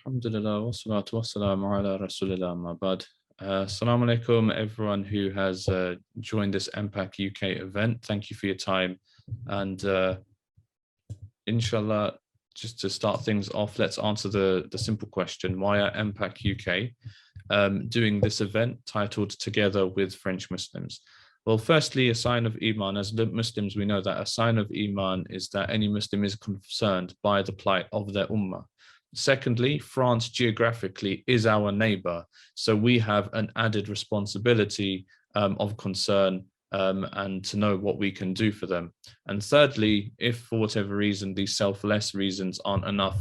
Alhamdulillah, wassalatu wassalamu ala rasulillah, amma ba'd. Assalamu alaikum, everyone who has joined this MPAC UK event. Thank you for your time. And inshallah, just to start things off, let's answer the simple question: why are MPAC UK doing this event titled Together with French Muslims? Well, firstly, a sign of Iman. As Muslims, we know that a sign of Iman is that any Muslim is concerned by the plight of their ummah. Secondly, France geographically is our neighbor, so we have an added responsibility of concern and to know what we can do for them. And thirdly, if for whatever reason these selfless reasons aren't enough,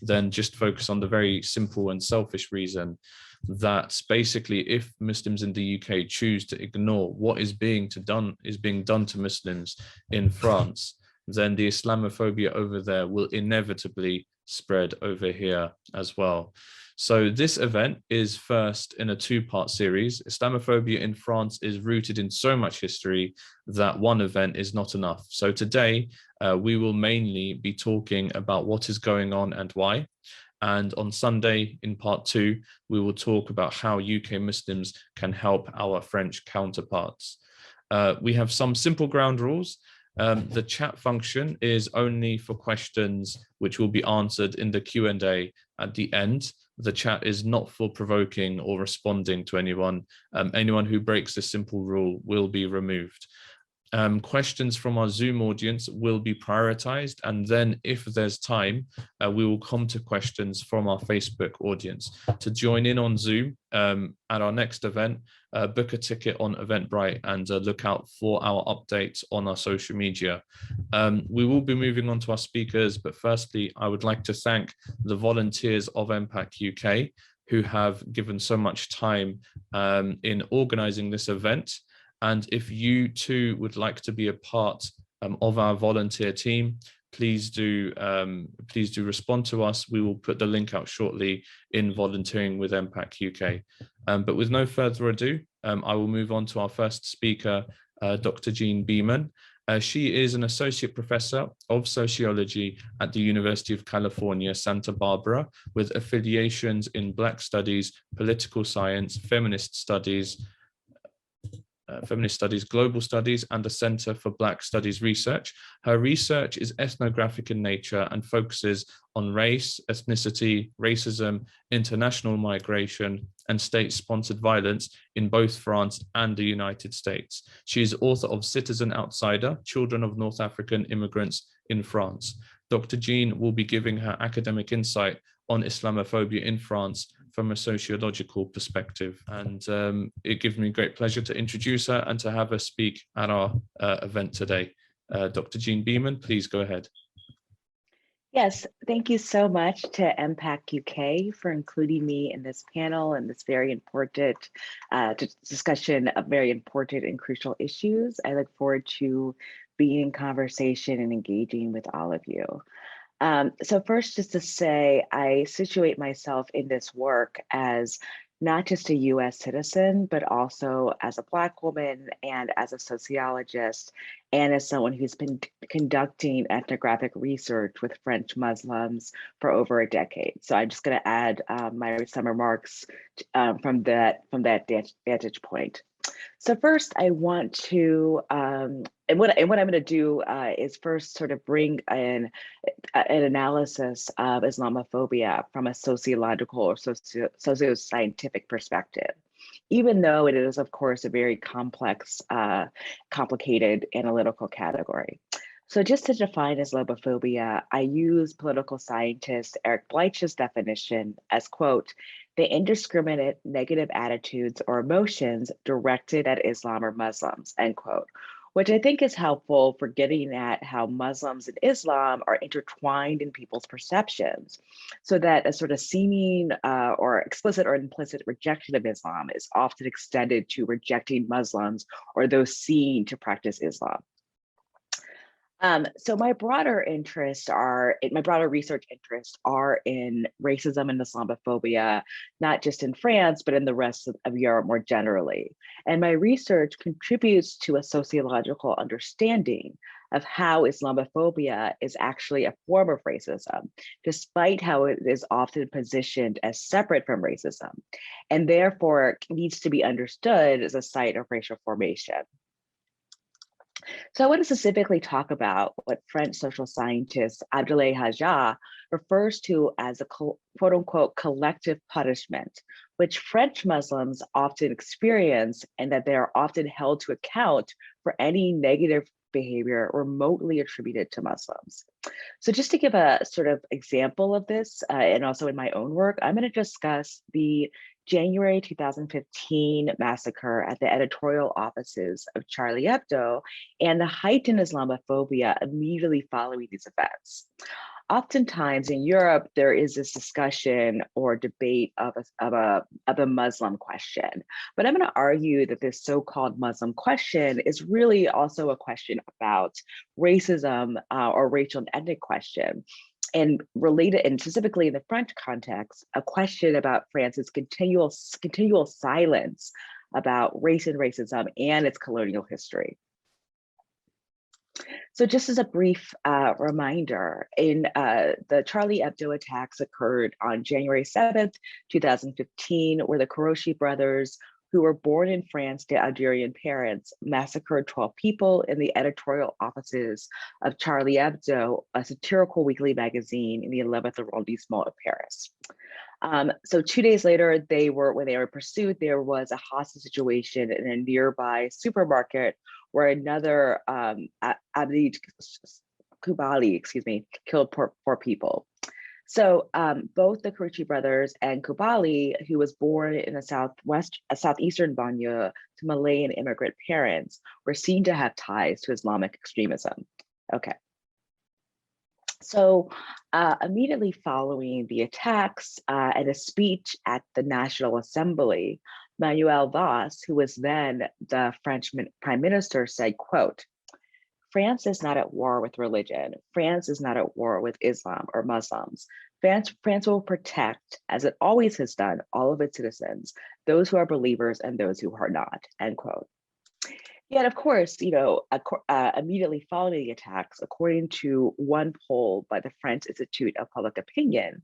then just focus on the very simple and selfish reason that basically if Muslims in the UK choose to ignore what is being done to Muslims in France, then the Islamophobia over there will inevitably spread over here as well. So this event is first in a two-part series. Islamophobia in France is rooted in so much history that one event is not enough. So today we will mainly be talking about what is going on and why. And on Sunday in part 2, we will talk about how UK Muslims can help our French counterparts. We have some simple ground rules. The chat function is only for questions which will be answered in the Q&A at the end. The chat is not for provoking or responding to anyone. Anyone who breaks this simple rule will be removed. Questions from our Zoom audience will be prioritized, and then if there's time, we will come to questions from our Facebook audience. To join in on Zoom at our next event, book a ticket on Eventbrite and look out for our updates on our social media. We will be moving on to our speakers, but firstly, I would like to thank the volunteers of MPAC UK who have given so much time in organizing this event. And if you too would like to be a part of our volunteer team, please do respond to us. We will put the link out shortly in Volunteering with MPAC UK. But with no further ado, I will move on to our first speaker, Dr. Jean Beaman. She is an associate professor of sociology at the University of California, Santa Barbara, with affiliations in Black Studies, political science, feminist studies, global studies, and the Center for Black Studies Research. Her research is ethnographic in nature and focuses on race, ethnicity, racism, international migration, and state-sponsored violence in both France and the United States. She is author of Citizen Outsider, Children of North African Immigrants in France. Dr. Jean will be giving her academic insight on Islamophobia in France from a sociological perspective. And it gives me great pleasure to introduce her and to have her speak at our event today. Dr. Jean Beaman, please go ahead. Yes, thank you so much to MPAC UK for including me in this panel and this very important discussion of very important and crucial issues. I look forward to being in conversation and engaging with all of you. So first, just to say, I situate myself in this work as not just a US citizen, but also as a Black woman and as a sociologist, and as someone who's been conducting ethnographic research with French Muslims for over a decade. So I'm just gonna add some remarks from that vantage point. So first, I want to, and what I'm going to do is first sort of bring in an analysis of Islamophobia from a sociological or socio-scientific perspective, even though it is, of course, a very complex, complicated analytical category. So just to define Islamophobia, I use political scientist Eric Bleitch's definition as, quote, the indiscriminate negative attitudes or emotions directed at Islam or Muslims, end quote, which I think is helpful for getting at how Muslims and Islam are intertwined in people's perceptions, so that a sort of seeming or explicit or implicit rejection of Islam is often extended to rejecting Muslims or those seen to practice Islam. So my broader research interests are in racism and Islamophobia, not just in France, but in the rest of Europe more generally. And my research contributes to a sociological understanding of how Islamophobia is actually a form of racism, despite how it is often positioned as separate from racism, and therefore needs to be understood as a site of racial formation. So I want to specifically talk about what French social scientist Attilai refers to as a quote unquote collective punishment, which French Muslims often experience, and that they are often held to account for any negative behavior remotely attributed to Muslims. So just to give a sort of example of this, and also in my own work, I'm going to discuss the January 2015 massacre at the editorial offices of Charlie Hebdo and the heightened Islamophobia immediately following these events. Oftentimes in Europe, there is this discussion or debate of a Muslim question. But I'm going to argue that this so-called Muslim question is really also a question about racism or racial and ethnic question. And related, and specifically in the French context, a question about France's continual silence about race and racism and its colonial history. So just as a brief reminder, in the Charlie Hebdo attacks occurred on January 7th, 2015, where the Kourouchi brothers, who were born in France to Algerian parents, massacred 12 people in the editorial offices of Charlie Hebdo, a satirical weekly magazine in the 11th arrondissement of Paris. So 2 days later, when they were pursued, there was a hostage situation in a nearby supermarket where another Abdi Kubali, killed four people. So both the Kourouchi brothers and Kubali, who was born in a southeastern banlieue to Malayan immigrant parents, were seen to have ties to Islamic extremism. Okay. So immediately following the attacks and a speech at the National Assembly, Manuel Valls, who was then the French Prime Minister, said, quote, "France is not at war with religion. France is not at war with Islam or Muslims. France will protect, as it always has done, all of its citizens, those who are believers and those who are not," end quote. Yet, of course, immediately following the attacks, according to one poll by the French Institute of Public Opinion,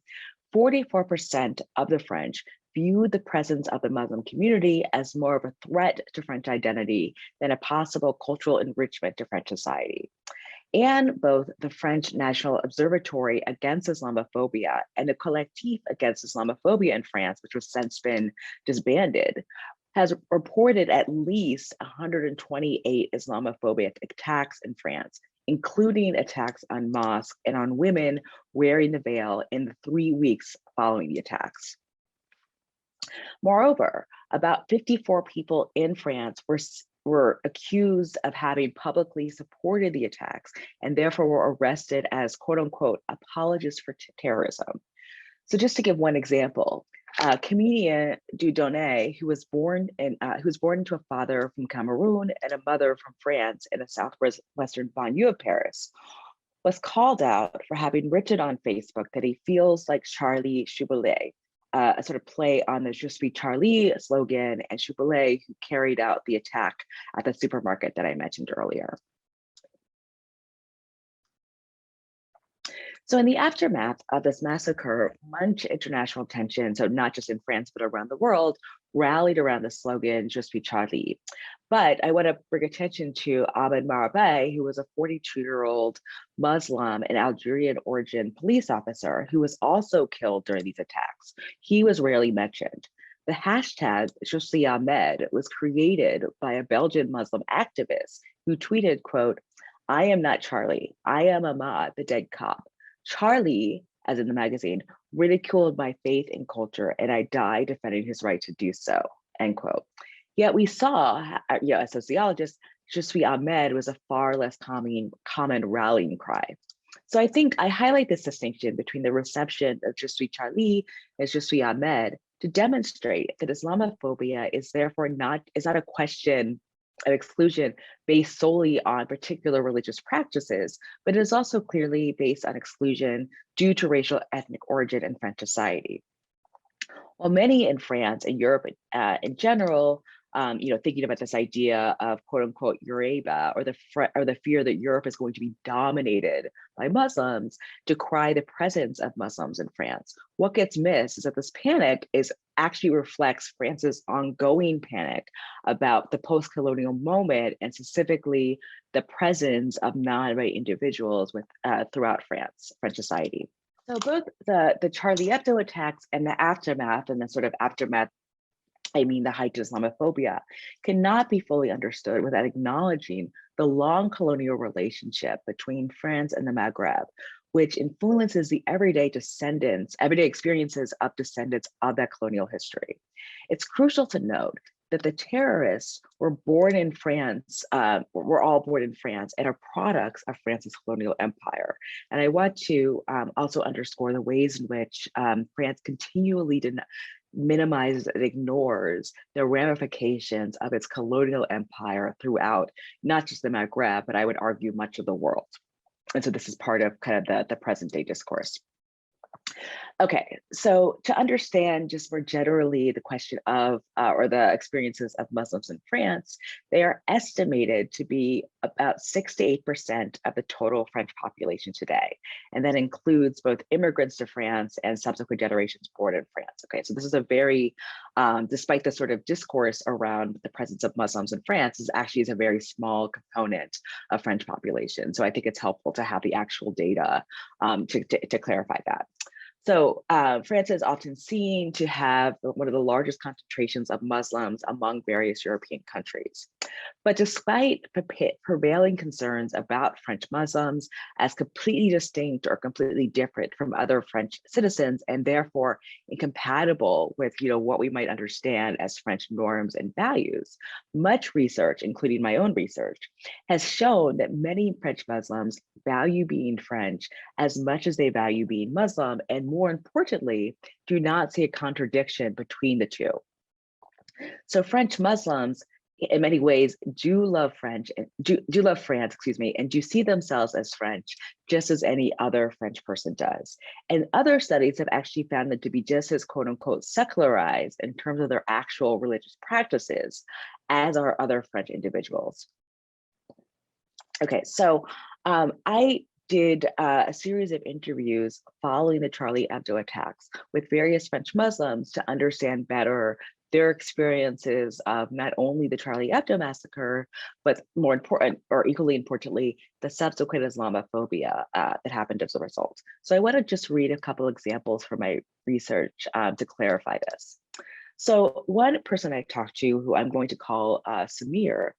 44% of the French viewed the presence of the Muslim community as more of a threat to French identity than a possible cultural enrichment to French society. And both the French National Observatory Against Islamophobia and the Collectif Against Islamophobia in France, which has since been disbanded, has reported at least 128 Islamophobic attacks in France, including attacks on mosques and on women wearing the veil in the 3 weeks following the attacks. Moreover, about 54 people in France were accused of having publicly supported the attacks and therefore were arrested as quote unquote apologists for terrorism. So just to give one example, comedian Dieudonné, who was born into a father from Cameroon and a mother from France in a southwestern banlieue of Paris, was called out for having written on Facebook that he feels like Charlie Chouboulet, a sort of play on the "Je suis Charlie" slogan, and Chouboulet, who carried out the attack at the supermarket that I mentioned earlier. So in the aftermath of this massacre, much international attention, so not just in France, but around the world, rallied around the slogan, "Je suis Charlie." But I want to bring attention to Ahmed Marabay, who was a 42-year-old Muslim and Algerian origin police officer who was also killed during these attacks. He was rarely mentioned. The hashtag Je suis Ahmed was created by a Belgian Muslim activist who tweeted, quote, "I am not Charlie. I am Ahmad, the dead cop. Charlie," as in the magazine, "ridiculed my faith and culture, and I died defending his right to do so," end quote. Yet we saw, as sociologists, "Je suis Ahmed" was a far less common rallying cry. So I think I highlight this distinction between the reception of "Je suis Charlie" and "Je suis Ahmed" to demonstrate that Islamophobia is therefore not a question of exclusion based solely on particular religious practices, but it is also clearly based on exclusion due to racial ethnic origin in French society. While many in France and Europe in general thinking about this idea of quote unquote Eurabia, or the fear that Europe is going to be dominated by Muslims, decry the presence of Muslims in France. What gets missed is that this panic actually reflects France's ongoing panic about the post-colonial moment, and specifically the presence of non-white individuals throughout French society. So both the Charlie Hebdo attacks and the aftermath, and the sort of aftermath, I mean the heightened Islamophobia, cannot be fully understood without acknowledging the long colonial relationship between France and the Maghreb, which influences the everyday experiences of descendants of that colonial history. It's crucial to note that the terrorists were born in France, were all born in France, and are products of France's colonial empire. And I want to also underscore the ways in which France continually minimizes and ignores the ramifications of its colonial empire throughout not just the Maghreb, but I would argue much of the world. And so this is part of kind of the present day discourse. Okay, so to understand just more generally the question of, or the experiences of Muslims in France, they are estimated to be about 6 to 8% of the total French population today. And that includes both immigrants to France and subsequent generations born in France. Okay, so this is a very, despite the sort of discourse around the presence of Muslims in France, is actually a very small component of French population. So I think it's helpful to have the actual data to clarify that. So France is often seen to have one of the largest concentrations of Muslims among various European countries. But despite prevailing concerns about French Muslims as completely distinct or completely different from other French citizens, and therefore incompatible with what we might understand as French norms and values, much research, including my own research, has shown that many French Muslims value being French as much as they value being Muslim, and more importantly, do not see a contradiction between the two. So French Muslims, in many ways, do love France, and do see themselves as French, just as any other French person does. And other studies have actually found them to be just as quote unquote secularized in terms of their actual religious practices as are other French individuals. Okay, so I did a series of interviews following the Charlie Hebdo attacks with various French Muslims to understand better their experiences of not only the Charlie Hebdo massacre, but more important, or equally importantly, the subsequent Islamophobia that happened as a result. So I want to just read a couple examples from my research to clarify this. So one person I talked to, who I'm going to call Samir,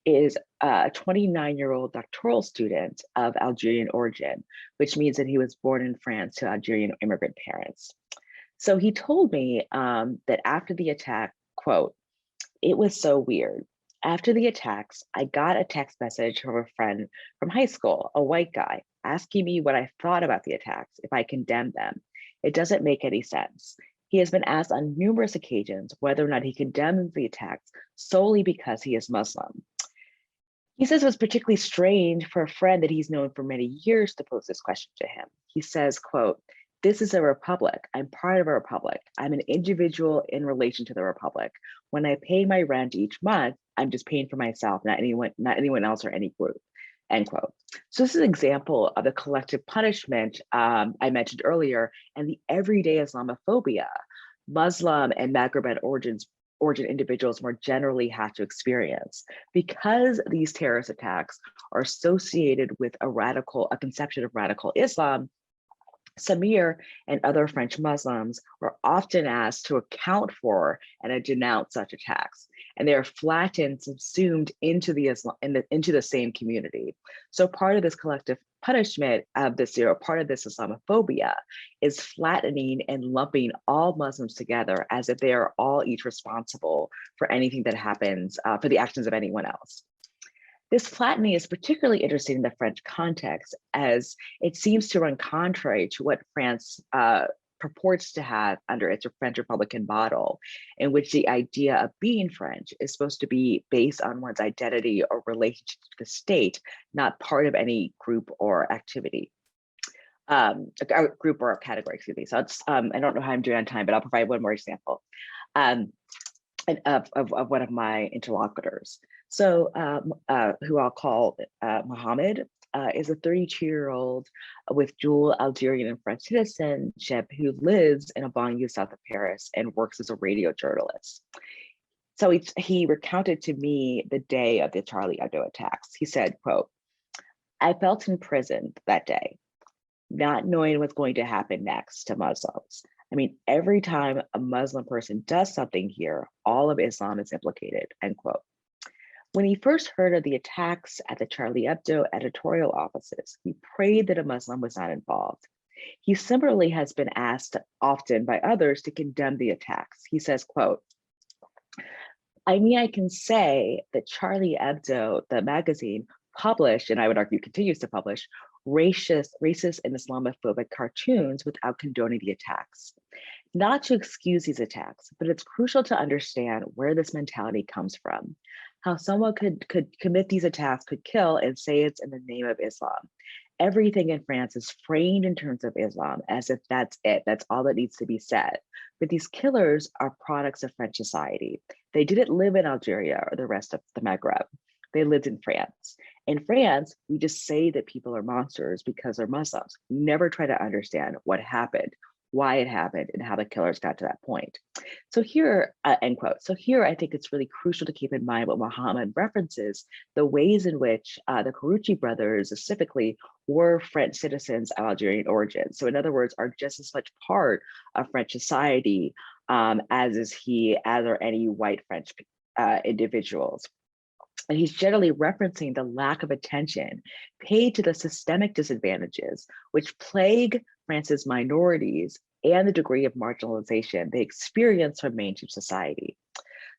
is a 29-year-old doctoral student of Algerian origin, which means that he was born in France to Algerian immigrant parents. So he told me that after the attack, quote, "It was so weird. After the attacks, I got a text message from a friend from high school, a white guy, asking me what I thought about the attacks, if I condemned them. It doesn't make any sense. He has been asked on numerous occasions whether or not he condemns the attacks solely because he is Muslim. He says it was particularly strange for a friend that he's known for many years to pose this question to him. He says, quote, "This is a republic. I'm part of a republic. I'm an individual in relation to the republic. When I pay my rent each month, I'm just paying for myself, not anyone else or any group," end quote. So this is an example of the collective punishment I mentioned earlier, and the everyday Islamophobia Muslim and Maghreban origin individuals more generally have to experience, because these terrorist attacks are associated with a conception of radical Islam. Samir and other French Muslims were often asked to account for and to denounce such attacks, and they are flattened, subsumed into the same community. So part of this collective punishment of this, part of this Islamophobia is flattening and lumping all Muslims together as if they are all each responsible for anything that happens, for the actions of anyone else. This flattening is particularly interesting in the French context, as it seems to run contrary to what France purports to have under its French Republican model, in which the idea of being French is supposed to be based on one's identity or relationship to the state, not part of any group or activity. A group or a category, excuse me. So it's, I don't know how I'm doing on time, but I'll provide one more example. and of one of my interlocutors. So who I'll call Mohammed, is a 32-year-old with dual Algerian and French citizenship who lives in a banlieue south of Paris and works as a radio journalist. So he recounted to me the day of the Charlie Hebdo attacks. He said, quote, "I felt imprisoned that day, not knowing what's going to happen next to Muslims. I mean, every time a Muslim person does something here, all of Islam is implicated," end quote. When he first heard of the attacks at the Charlie Hebdo editorial offices, he prayed that a Muslim was not involved. He similarly has been asked often by others to condemn the attacks. He says, quote, "I mean, I can say that Charlie Hebdo, the magazine, published, and I would argue continues to publish, racist and Islamophobic cartoons without condoning the attacks. Not to excuse these attacks, but it's crucial to understand where this mentality comes from, how someone could commit these attacks, could kill and say it's in the name of Islam. Everything in France is framed in terms of Islam as if that's it, that's all that needs to be said. But these killers are products of French society. They didn't live in Algeria or the rest of the Maghreb. They lived in France. In France, we just say that people are monsters because they're Muslims. We never try to understand what happened, why it happened, and how the killers got to that point." So here, end quote. So here, I think it's really crucial to keep in mind what Muhammad references, the ways in which the Karouchi brothers specifically were French citizens of Algerian origin. So in other words, are just as much part of French society as is he, as are any white French individuals. And he's generally referencing the lack of attention paid to the systemic disadvantages which plague France's minorities and the degree of marginalization they experience from mainstream society.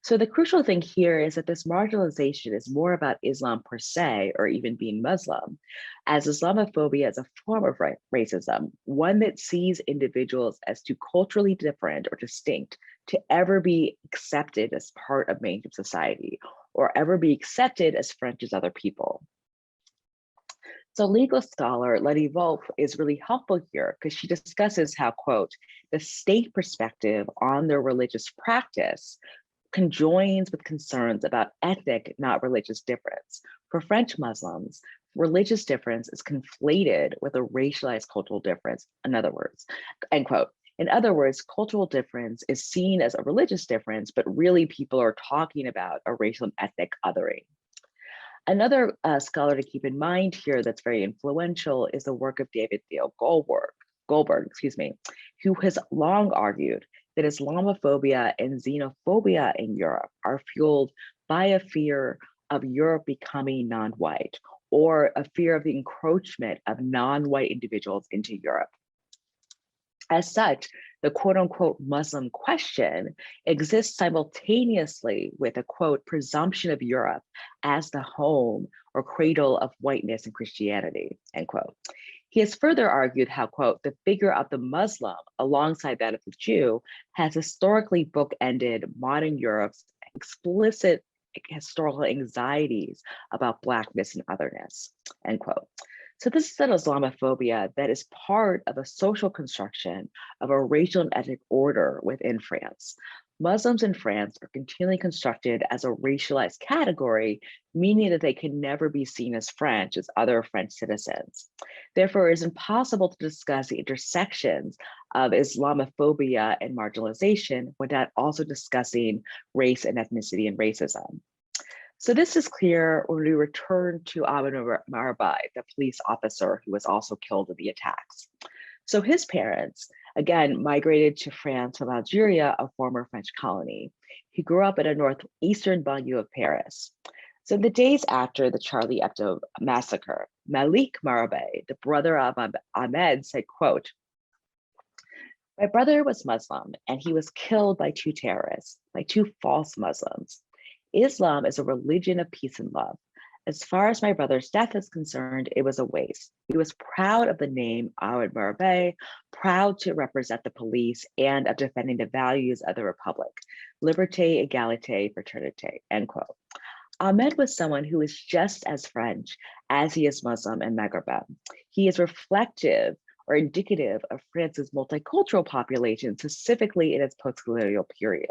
So the crucial thing here is that this marginalization is more about Islam per se, or even being Muslim, as Islamophobia is a form of racism, one that sees individuals as too culturally different or distinct to ever be accepted as part of mainstream society, or ever be accepted as French as other people. So legal scholar Letty Wolf is really helpful here because she discusses how, quote, "the state perspective on their religious practice conjoins with concerns about ethnic, not religious difference. For French Muslims, religious difference is conflated with a racialized cultural difference." In other words, end quote. In other words, cultural difference is seen as a religious difference, but really people are talking about a racial and ethnic othering. Another scholar to keep in mind here that's very influential is the work of David Theo Goldberg, who has long argued that Islamophobia and xenophobia in Europe are fueled by a fear of Europe becoming non-white, or a fear of the encroachment of non-white individuals into Europe. As such, the quote unquote Muslim question exists simultaneously with a quote presumption of Europe as the home or cradle of whiteness and Christianity, end quote. He has further argued how, quote, the figure of the Muslim alongside that of the Jew has historically bookended modern Europe's explicit historical anxieties about Blackness and otherness, end quote. So this is an Islamophobia that is part of a social construction of a racial and ethnic order within France. Muslims in France are continually constructed as a racialized category, meaning that they can never be seen as French as other French citizens. Therefore, it is impossible to discuss the intersections of Islamophobia and marginalization without also discussing race and ethnicity and racism. So this is clear when we return to Ahmed Marabay, the police officer who was also killed in the attacks. So his parents, again, migrated to France from Algeria, a former French colony. He grew up in a northeastern banlieue of Paris. So in the days after the Charlie Hebdo massacre, Malik Marabay, the brother of Ahmed, said, quote, "My brother was Muslim and he was killed by two terrorists, by two false Muslims. Islam is a religion of peace and love. As far as my brother's death is concerned, it was a waste. He was proud of the name Ahmed Marabay, proud to represent the police and of defending the values of the Republic, liberté, égalité, fraternité," end quote. Ahmed was someone who is just as French as he is Muslim and Maghreb. He is reflective or indicative of France's multicultural population, specifically in its post-colonial period.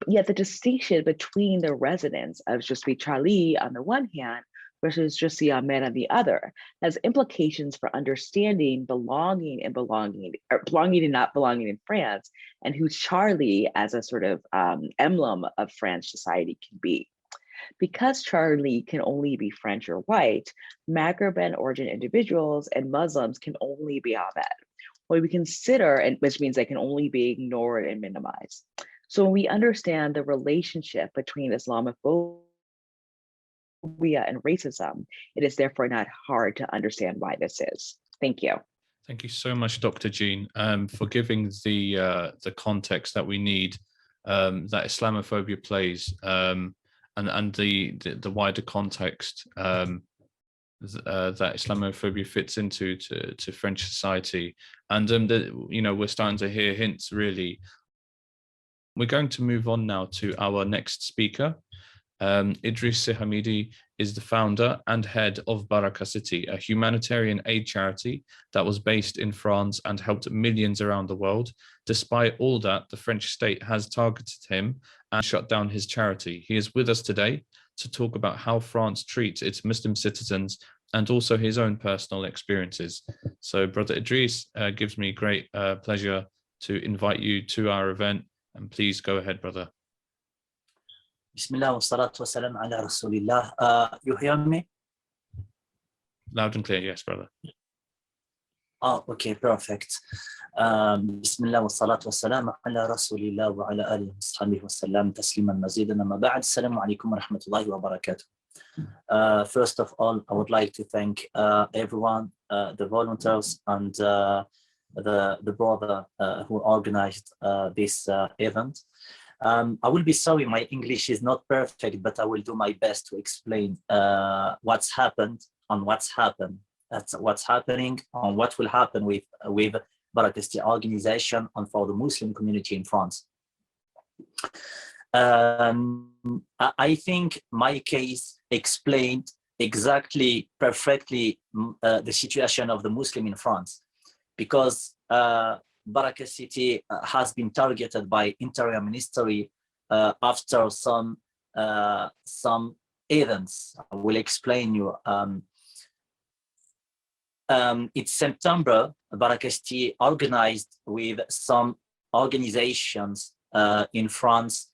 Yet the distinction between the residents of Je suis Charlie on the one hand versus Je suis Ahmed on the other has implications for understanding belonging and not belonging in France, and who Charlie as a sort of emblem of French society can be. Because Charlie can only be French or white, Maghreb origin individuals and Muslims can only be Ahmed, what we consider, and which means they can only be ignored and minimized. So when we understand the relationship between Islamophobia and racism, it is therefore not hard to understand why this is. Thank you. Thank you so much, Dr. Jean, for giving the context that we need, that Islamophobia plays, and the wider context that Islamophobia fits into to French society. And we're starting to hear hints, really. We're going to move on now to our next speaker. Idris Hamidi is the founder and head of BarakaCity, a humanitarian aid charity that was based in France and helped millions around the world. Despite all that, the French state has targeted him and shut down his charity. He is with us today to talk about how France treats its Muslim citizens and also his own personal experiences. So Brother Idris, gives me great pleasure to invite you to our event. And please go ahead, brother. Bismillah wa salatu wa salam ala Rasulillah. You hear me? Loud and clear, yes, brother. Oh, okay, perfect. Bismillah wa salatu wa salam ala Rasulillah wa ala alihi wa sahbihi wa sallam tasliman mazidan amma ba'd. Assalamu alaikum wa rahmatullahi wa barakatuh. First of all, I would like to thank everyone, the volunteers and the brother who organized this event. I will be sorry, my English is not perfect, but I will do my best to explain what's happened and what's happened. That's what's happening and what will happen with BarakaCity organization and for the Muslim community in France. I think my case explained exactly, perfectly the situation of the Muslim in France, because BarakaCity has been targeted by Interior Ministry after some events. I will explain you. It's September, BarakaCity organized with some organizations in France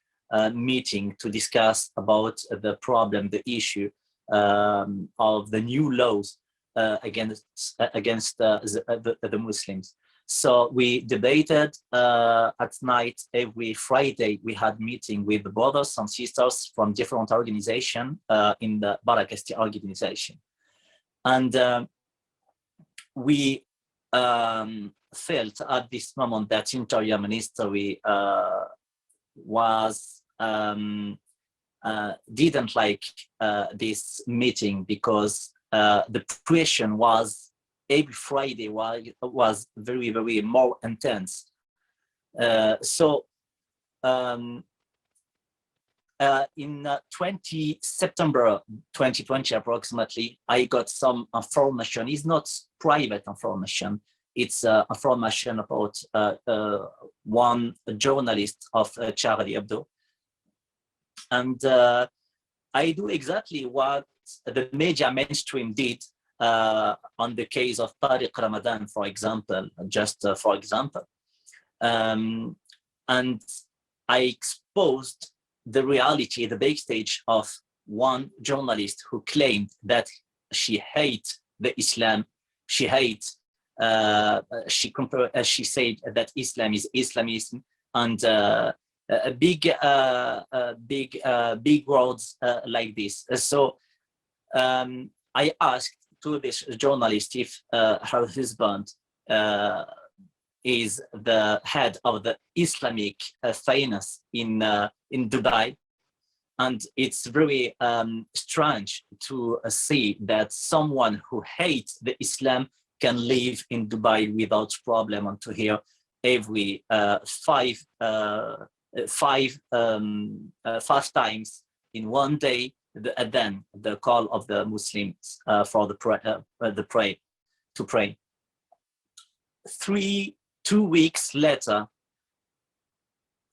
meeting to discuss about the problem, the issue of the new laws against the Muslims. So we debated at night. Every Friday we had meeting with the brothers and sisters from different organizations in the BarakaCity organization, and we felt at this moment that Interior Ministry was didn't like this meeting, because the pressure was every Friday was very, very more intense. So in September 2020 approximately, I got some information. It's not private information. It's information about one journalist of Charlie Hebdo. And I do exactly what the media mainstream did on the case of Tariq Ramadan, for example, just for example. And I exposed the reality, the backstage of one journalist who claimed that she hates the Islam. She hates, she said that Islam is Islamism, and big words like this. So I asked to this journalist if her husband is the head of the Islamic finance in Dubai, and it's very strange to see that someone who hates the Islam can live in Dubai without problem, and to hear every five times in one day the adhan, the call of the Muslims for the pray. 2 weeks later,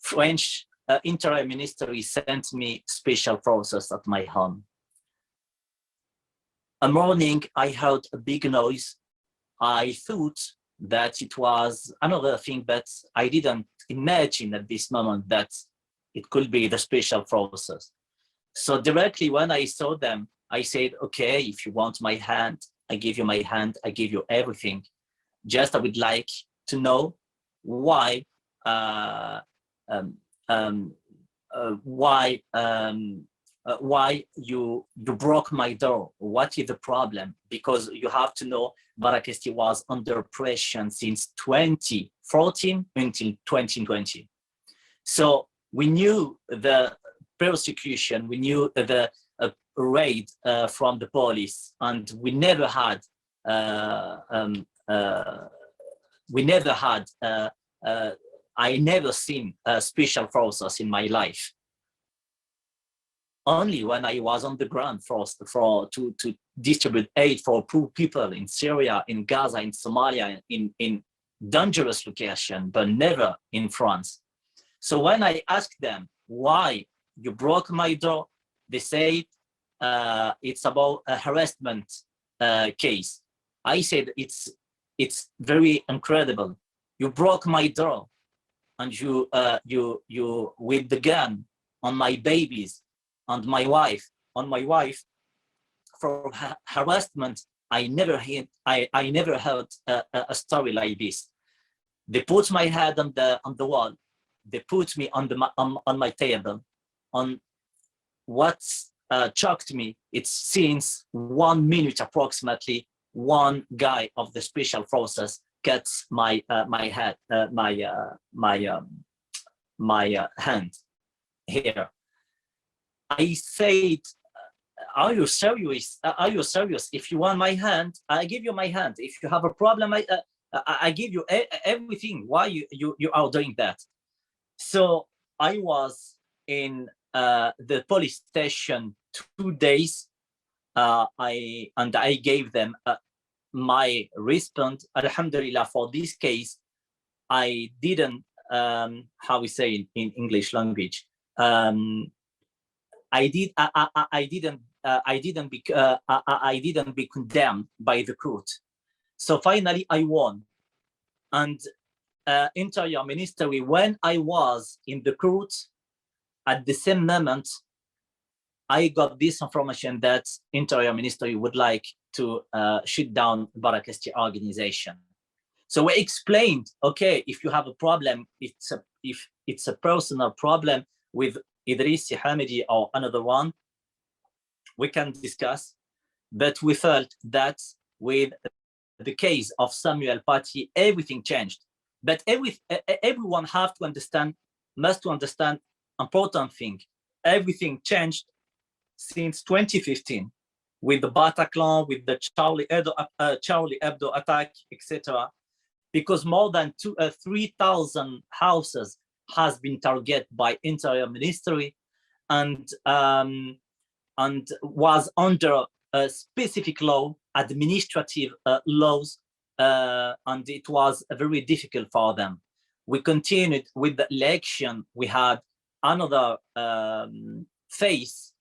French Interior Ministry sent me special forces at my home. A morning, I heard a big noise. I thought that it was another thing, but I didn't imagine at this moment that it could be the special forces. So directly when I saw them, I said, okay, if you want my hand, I give you my hand, I give you everything. Just I would like to know why you broke my door. What is the problem? Because you have to know BarakaCity was under oppression since 2014 until 2020. So we knew the persecution, we knew the raid from the police, and we never had I never seen special forces in my life. Only when I was on the ground to distribute aid for poor people in Syria, in Gaza, in Somalia, in dangerous location, but never in France. So when I asked them why you broke my door, they said it's about a harassment case. I said it's very incredible. You broke my door, and you with the gun on my babies and my wife, for harassment. I never heard a story like this. They put my head on the wall. They put me on my table. On what shocked me, it's since 1 minute approximately, one guy of the special forces cuts my hand here. I said, are you serious? Are you serious? If you want my hand, I give you my hand. If you have a problem, I give you everything. Why you are doing that? So I was in the police station 2 days. I gave them my response. Alhamdulillah, for this case, I didn't how we say in English language. I didn't be condemned by the court. So finally, I won. And Interior Ministry, when I was in the court, at the same moment, I got this information that Interior Ministry would like to shut down BarakaCity organization. So we explained, okay, if you have a problem, if it's a personal problem with Idris, Sihamedi, or another one, we can discuss. But we felt that with the case of Samuel Paty, everything changed. But everyone must understand important thing. Everything changed since 2015 with the Bataclan, with the Charlie Hebdo attack, etc. Because more than 3,000 houses has been targeted by Interior Ministry and was under a specific law, administrative laws, and it was very difficult for them. We continued with the election. We had another face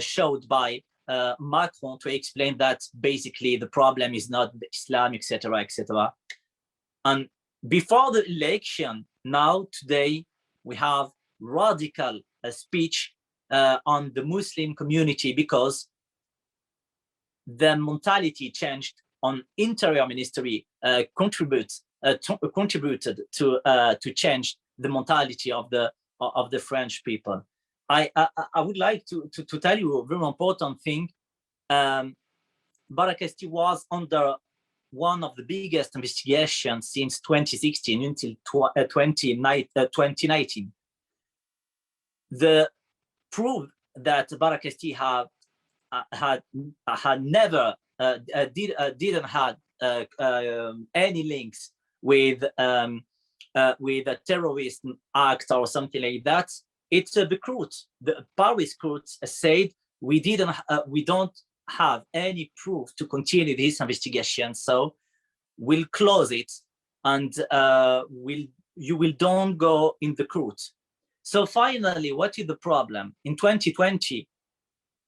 showed by Macron to explain that basically the problem is not Islam, etc., etc. And before the election, now today we have radical speech on the Muslim community because the mentality changed on Interior Ministry contributed to change the mentality of the French people. I would like to tell you a very important thing. BarakaCity was under one of the biggest investigations since 2016 until 2019. The proof that BarakaCity had never didn't have any links with a terrorist act or something like that. It's the court, the Paris court said we don't have any proof to continue this investigation, so we'll close it and you will don't go in the court. So finally, what is the problem? In 2020,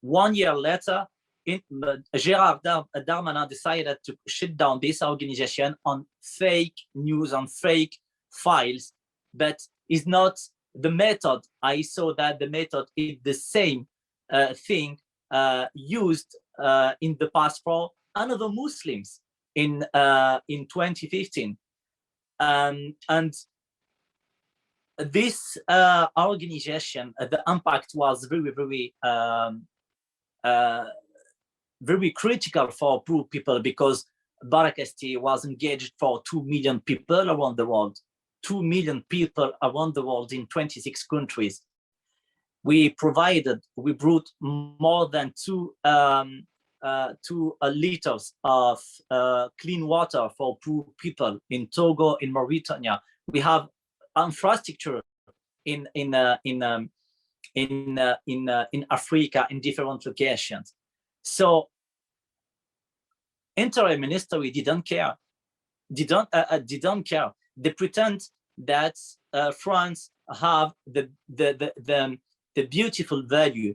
1 year later, Gérard Darmanin decided to shut down this organization on fake news, on fake files, but is not the method. I saw that the method is the same thing used in the past for another Muslims in 2015. And this organization, the impact was very critical for poor people, because BarakaCity was engaged for 2 million people around the world. 2 million people around the world in 26 countries. We brought more than 2 liters of clean water for poor people in Togo, in Mauritania. We have infrastructure in Africa in different locations. So interim ministry didn't care. They pretend that France have the beautiful value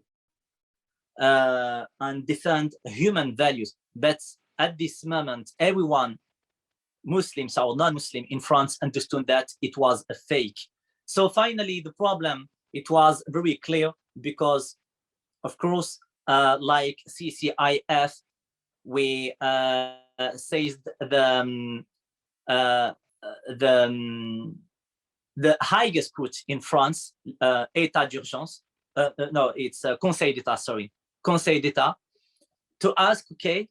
and defend human values, but at this moment, everyone, Muslims or non-Muslim in France, understood that it was a fake. So finally, the problem, it was very clear, because of course, like CCIE, we says the highest court in France, État d'urgence, no, it's Conseil d'État, sorry, Conseil d'État, to ask, okay,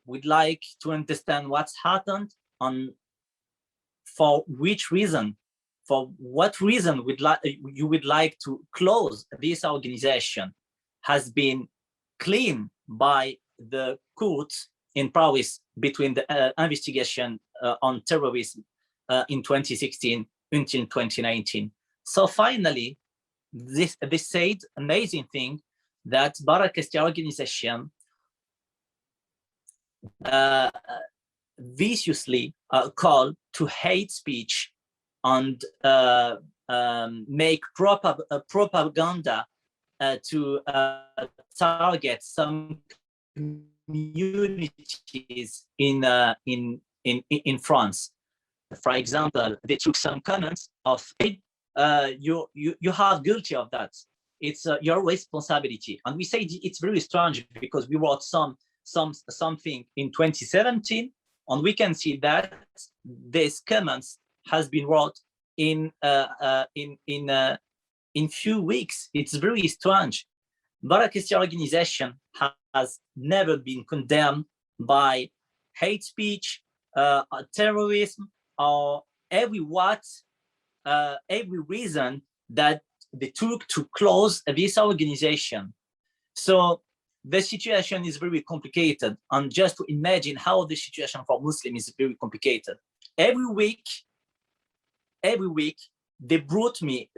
we'd like to understand what's happened, and for which reason, for what reason you would like to close this organization, has been cleaned by the court in Paris between the investigation on terrorism in 2016 until 2019. So finally, they said amazing thing, that BarakaCity organization viciously called to hate speech and make propaganda to target some communities in France. For example, they took some comments of, you are guilty of that. It's your responsibility. And we say it's very strange, because we wrote something in 2017, and we can see that these comments has been wrote in few weeks. It's very strange. BarakaCity organization has never been condemned by hate speech, terrorism, or every reason that they took to close this organization. So the situation is very complicated, and just to imagine how the situation for Muslims is very complicated. Every week, they put me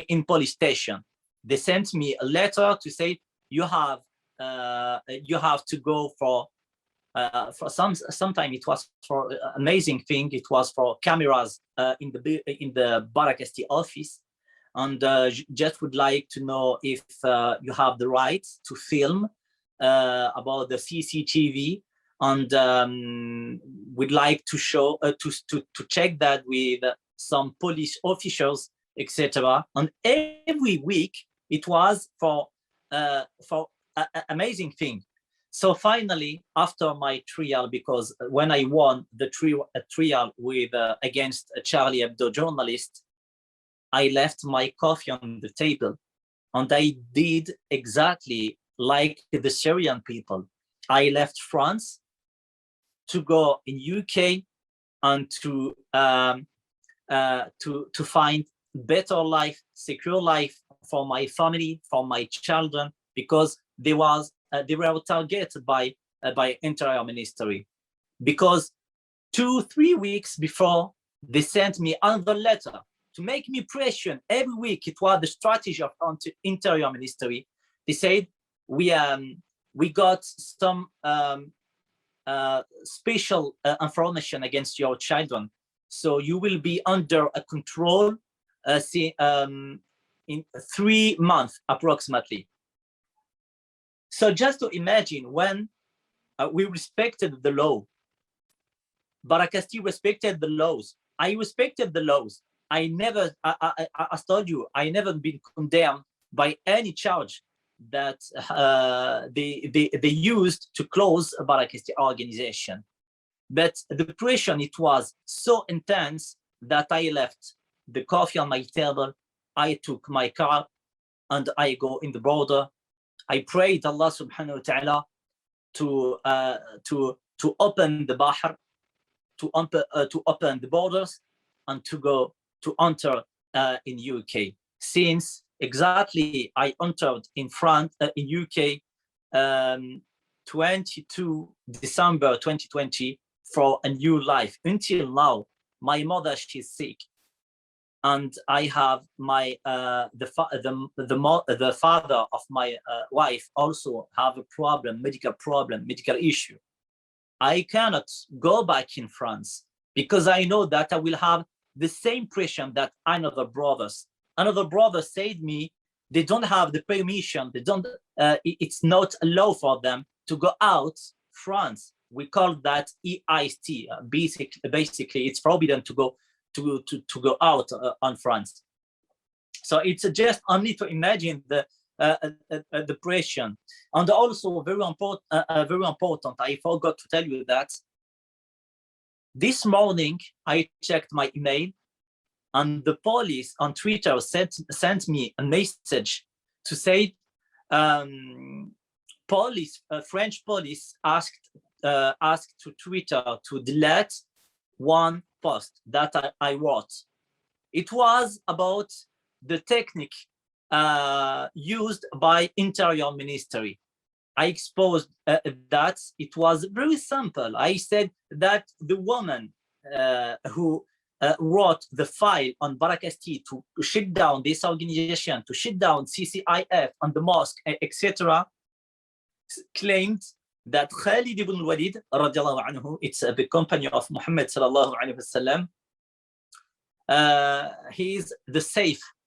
in police station. They sent me a letter to say, you have to go for sometime it was for amazing thing. It was for cameras in the BarakaCity office, and just would like to know if you have the right to film about the CCTV, and would like to show to check that with some police officials, etc. And every week it was for amazing thing. So finally, after my trial, because when I won the trial with against a Charlie Hebdo journalist, I left my coffee on the table, and I did exactly like the Syrian people. I left France to go in UK and to find better life, secure life for my family, for my children, because they were targeted by Interior Ministry. Because 2-3 weeks before, they sent me another letter to make me question every week. It was the strategy of Interior Ministry. They said, we got some special information against your children, so you will be under a control in 3 months approximately. So just to imagine, when we respected the law, BarakaCity respected the laws. I respected the laws. I told you, I never been condemned by any charge that they used to close a BarakaCity organization. But the pressure, it was so intense that I left the coffee on my table. I took my car and I go in the border. I prayed Allah subhanahu wa ta'ala to open the Bahr, to open the borders, and to enter in UK. Since exactly I entered in France, in UK, 22 December 2020 for a new life. Until now, my mother, she's sick, and I have my the father of my wife also have a problem, medical issue. I cannot go back in France because I know that I will have the same pressure that another brothers. Another brother said me, they don't have the permission. They don't. It's not allowed for them to go out France. We call that EIST. Basically, it's forbidden to go go out on France. So it's just only to imagine the pressure. And also very important, I forgot to tell you that this morning I checked my email, and the police on Twitter sent me a message to say French police asked to Twitter to delete one post that I wrote. It was about the technique used by Interior Ministry. I exposed that it was very simple. I said that the woman who wrote the file on BarakaCity to shut down this organization, to shut down CCIE and the mosque, etc., claimed that Khalid ibn Walid, radiallahu anhu, it's a big company of Muhammad sallallahu alayhi wasallam, he is the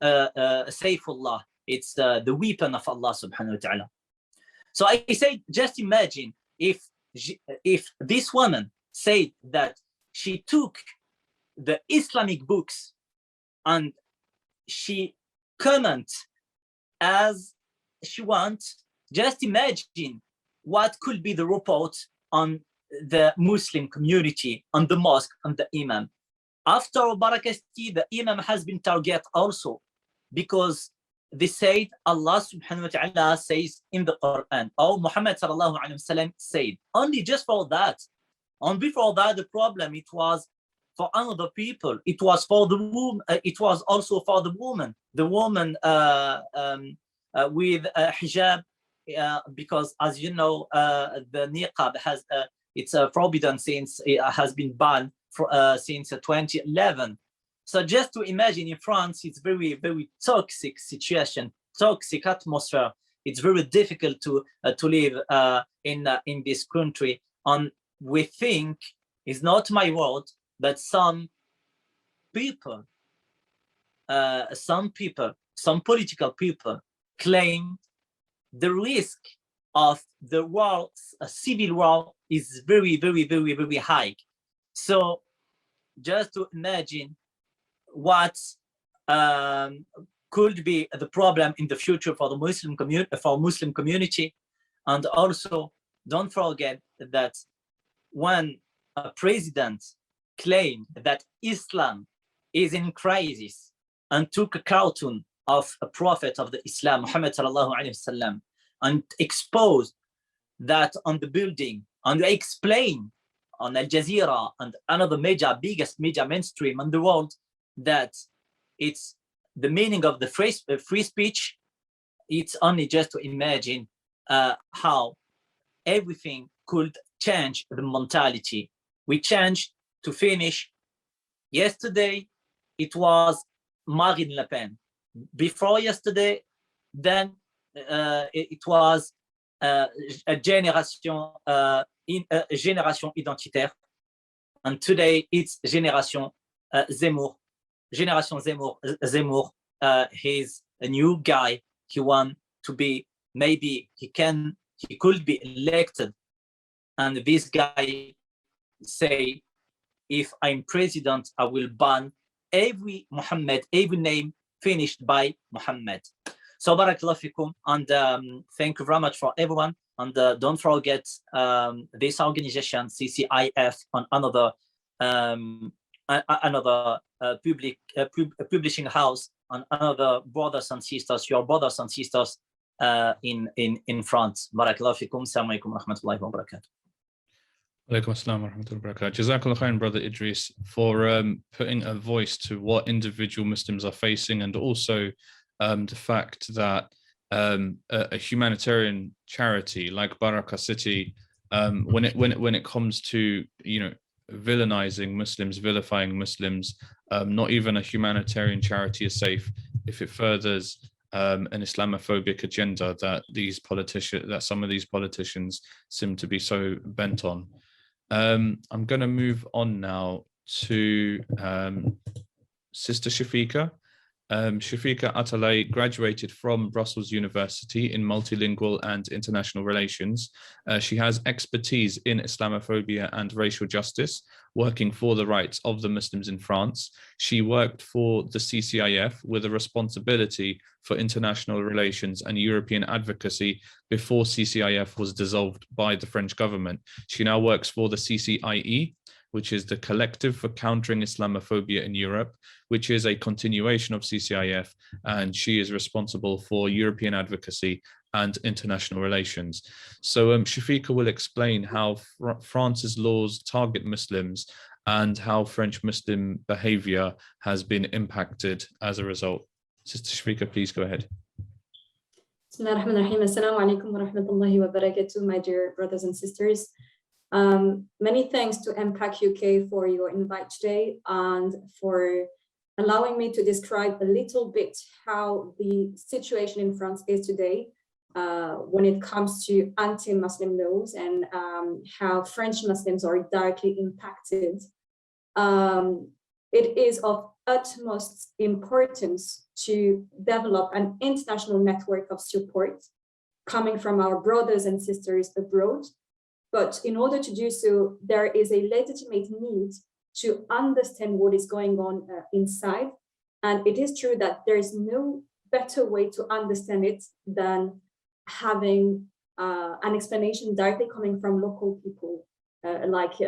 Saifullah. It's the weapon of Allah subhanahu wa ta'ala. So I say, just imagine if this woman said that she took the Islamic books and she comment as she wants, just imagine what could be the report on the Muslim community, on the mosque, on the imam. After BarakaCity, the imam has been targeted also, because they said Allah subhanahu wa ta'ala says in the Quran, or Muhammad sallallahu alayhi wa sallam said, only just for that. And before that, the problem, it was for other people. It was for the woman. It was also for the woman. The woman with hijab, because as you know, the niqab has it's forbidden since it has been banned since 2011. So just to imagine, in France, it's very, very toxic situation, toxic atmosphere. It's very difficult to live in this country. And we think, it's not my word, that some people, some political people claim the risk of the war, a civil war, is very, very, very, very high. So just to imagine what could be the problem in the future for the Muslim community. And also, don't forget that when a president claimed that Islam is in crisis and took a cartoon of a prophet of the Islam, Muhammad sallallahu alaihi wasallam, and exposed that on the building, and explained on Al Jazeera and another biggest media mainstream in the world, that it's the meaning of the free speech. It's only just to imagine how everything could change the mentality. We changed. To finish, yesterday it was Marine Le Pen. Before yesterday, then it was a génération identitaire, and today it's génération Zemmour. Generation Zemmour, he's a new guy. He wants to be, maybe he could be elected. And this guy say, if I'm president, I will ban every Muhammad, every name finished by Muhammad. So barakallah fikum, and thank you very much for everyone. And don't forget this organization, CCIF, and another publishing house, and another brothers and sisters, your brothers and sisters in France. Barakallah fikum. Assalamu alaikum wa rahmatullahi wa barakatuh. Alaikum assalam wa rahmatullahi wa barakatuh. Jazakallah khairan, Brother Idris, for putting a voice to what individual Muslims are facing, and also the fact that a humanitarian charity like BarakaCity, when it comes to, you know, villainizing Muslims, vilifying Muslims, not even a humanitarian charity is safe if it furthers an Islamophobic agenda that some of these politicians seem to be so bent on. I'm going to move on now to Sister Chafika. Chafika Attilai graduated from Brussels University in multilingual and international relations. She has expertise in Islamophobia and racial justice, working for the rights of the Muslims in France. She worked for the CCIF with a responsibility for international relations and European advocacy before CCIF was dissolved by the French government. She now works for the CCIE, which is the Collective for Countering Islamophobia in Europe, which is a continuation of CCIF, and she is responsible for European advocacy and international relations. So Chafika will explain how France's laws target Muslims and how French Muslim behavior has been impacted as a result. Sister Chafika, please go ahead. Assalamu alaikum wa rahmatullahi wa barakatuh, my dear brothers and sisters. Many thanks to MPACUK for your invite today and for allowing me to describe a little bit how the situation in France is today when it comes to anti-Muslim laws and how French Muslims are directly impacted. It is of utmost importance to develop an international network of support coming from our brothers and sisters abroad. But in order to do so, there is a legitimate need to understand what is going on inside. And it is true that there is no better way to understand it than having an explanation directly coming from local people, like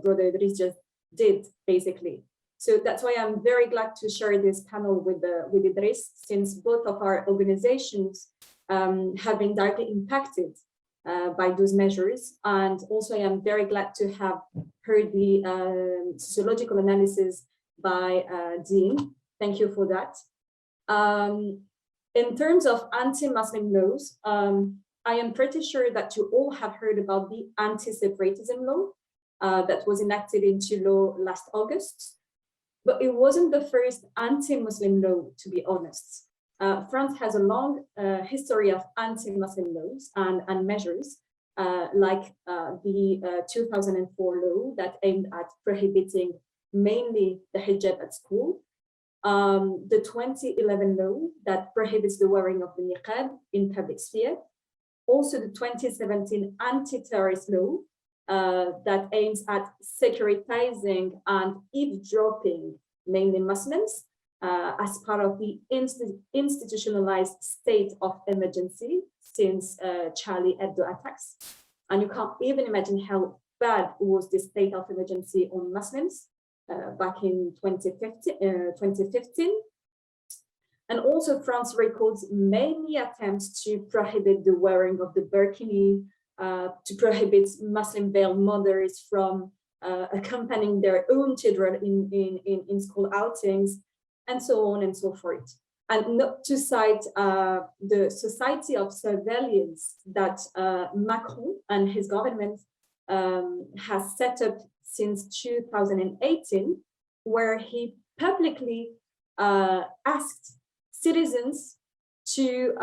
Brother Idris just did, basically. So that's why I'm very glad to share this panel with Idris, since both of our organizations have been directly impacted by those measures. And also I am very glad to have heard the sociological analysis by Dean. Thank you for that. In terms of anti-Muslim laws, I am pretty sure that you all have heard about the anti-separatism law that was enacted into law last August. But it wasn't the first anti-Muslim law, to be honest. France has a long history of anti-Muslim laws and measures, like the 2004 law that aimed at prohibiting mainly the hijab at school, the 2011 law that prohibits the wearing of the niqab in public sphere, also the 2017 anti-terrorist law that aims at securitizing and eavesdropping mainly Muslims as part of the institutionalized state of emergency since Charlie Hebdo attacks. And you can't even imagine how bad was this state of emergency on Muslims back in 2015. And also France records many attempts to prohibit the wearing of the burkini, to prohibit Muslim veiled mothers from accompanying their own children in school outings, and so on and so forth. And not to cite the society of surveillance that Macron and his government has set up since 2018, where he publicly asked citizens to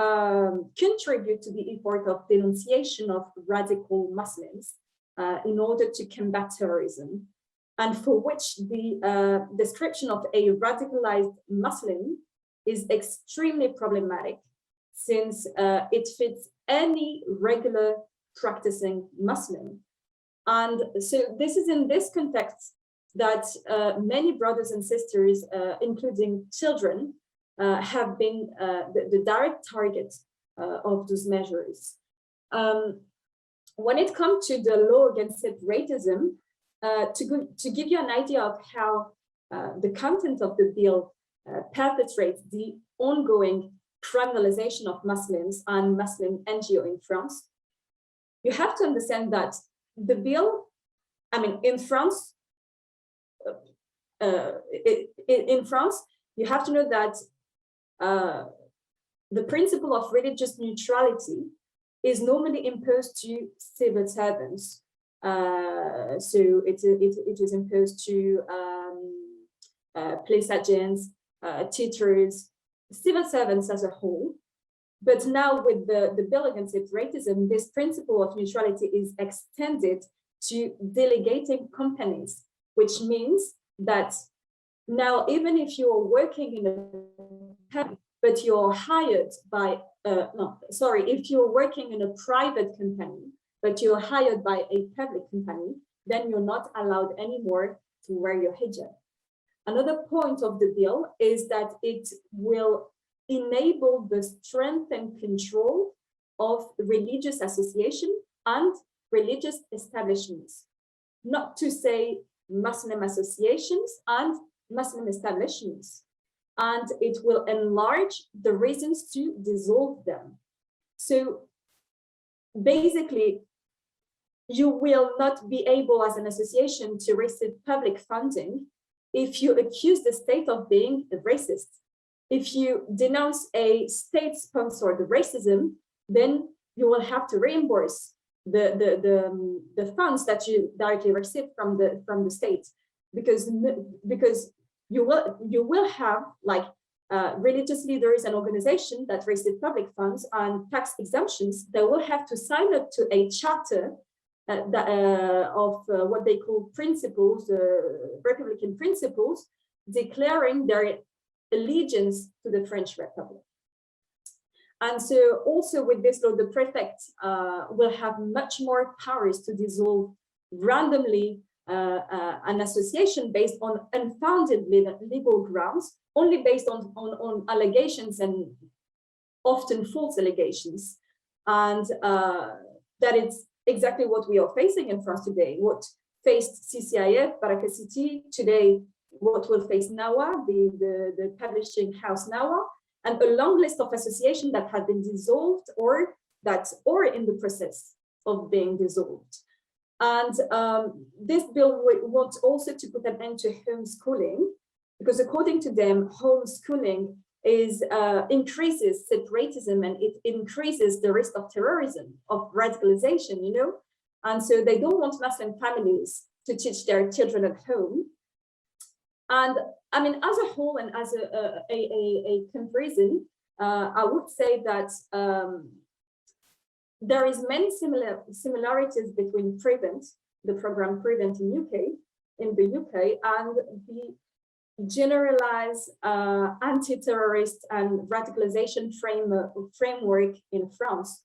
contribute to the effort of denunciation of radical Muslims in order to combat terrorism. and for which the description of a radicalized Muslim is extremely problematic, since it fits any regular practicing Muslim. And so this is in this context that many brothers and sisters, including children, have been the direct target of those measures. When it comes to the law against separatism, to give you an idea of how the content of the bill perpetrates the ongoing criminalization of Muslims and Muslim NGO in France, you have to understand that the bill, I mean, in France, you have to know that the principle of religious neutrality is normally imposed to civil servants. So it is imposed to police agents, teachers, civil servants as a whole. But now with the bill against separatism, this principle of neutrality is extended to delegating companies, which means that now even if you're working in a but you're hired by if you're working in a private company but you're hired by a public company, then you're not allowed anymore to wear your hijab. Another point of the bill is that it will enable the strength and control of religious association and religious establishments, not to say Muslim associations and Muslim establishments, and it will enlarge the reasons to dissolve them. So basically, you will not be able as an association to receive public funding if you accuse the state of being racist. If you denounce a state-sponsored racism, then you will have to reimburse the funds that you directly receive from the state, because you will have like religious leaders and organizations that receive public funds and tax exemptions. They will have to sign up to a charter of what they call principles, Republican principles, declaring their allegiance to the French Republic. And so also with this law, the prefect will have much more powers to dissolve randomly an association based on unfounded legal grounds, only based on allegations and often false allegations. And that is exactly what we are facing in France today, what faced CCIE, BarakaCity, today what will face Nawa, the publishing house Nawa, and a long list of associations that have been dissolved or in the process of being dissolved. And this bill wants also to put an end to homeschooling, because according to them, homeschooling increases separatism and it increases the risk of terrorism, of radicalization, you know? And so they don't want Muslim families to teach their children at home. And I mean, as a whole and as a comparison, I would say that there is many similarities between Prevent, the program Prevent in the UK, and the generalized anti-terrorist and radicalization framework in France.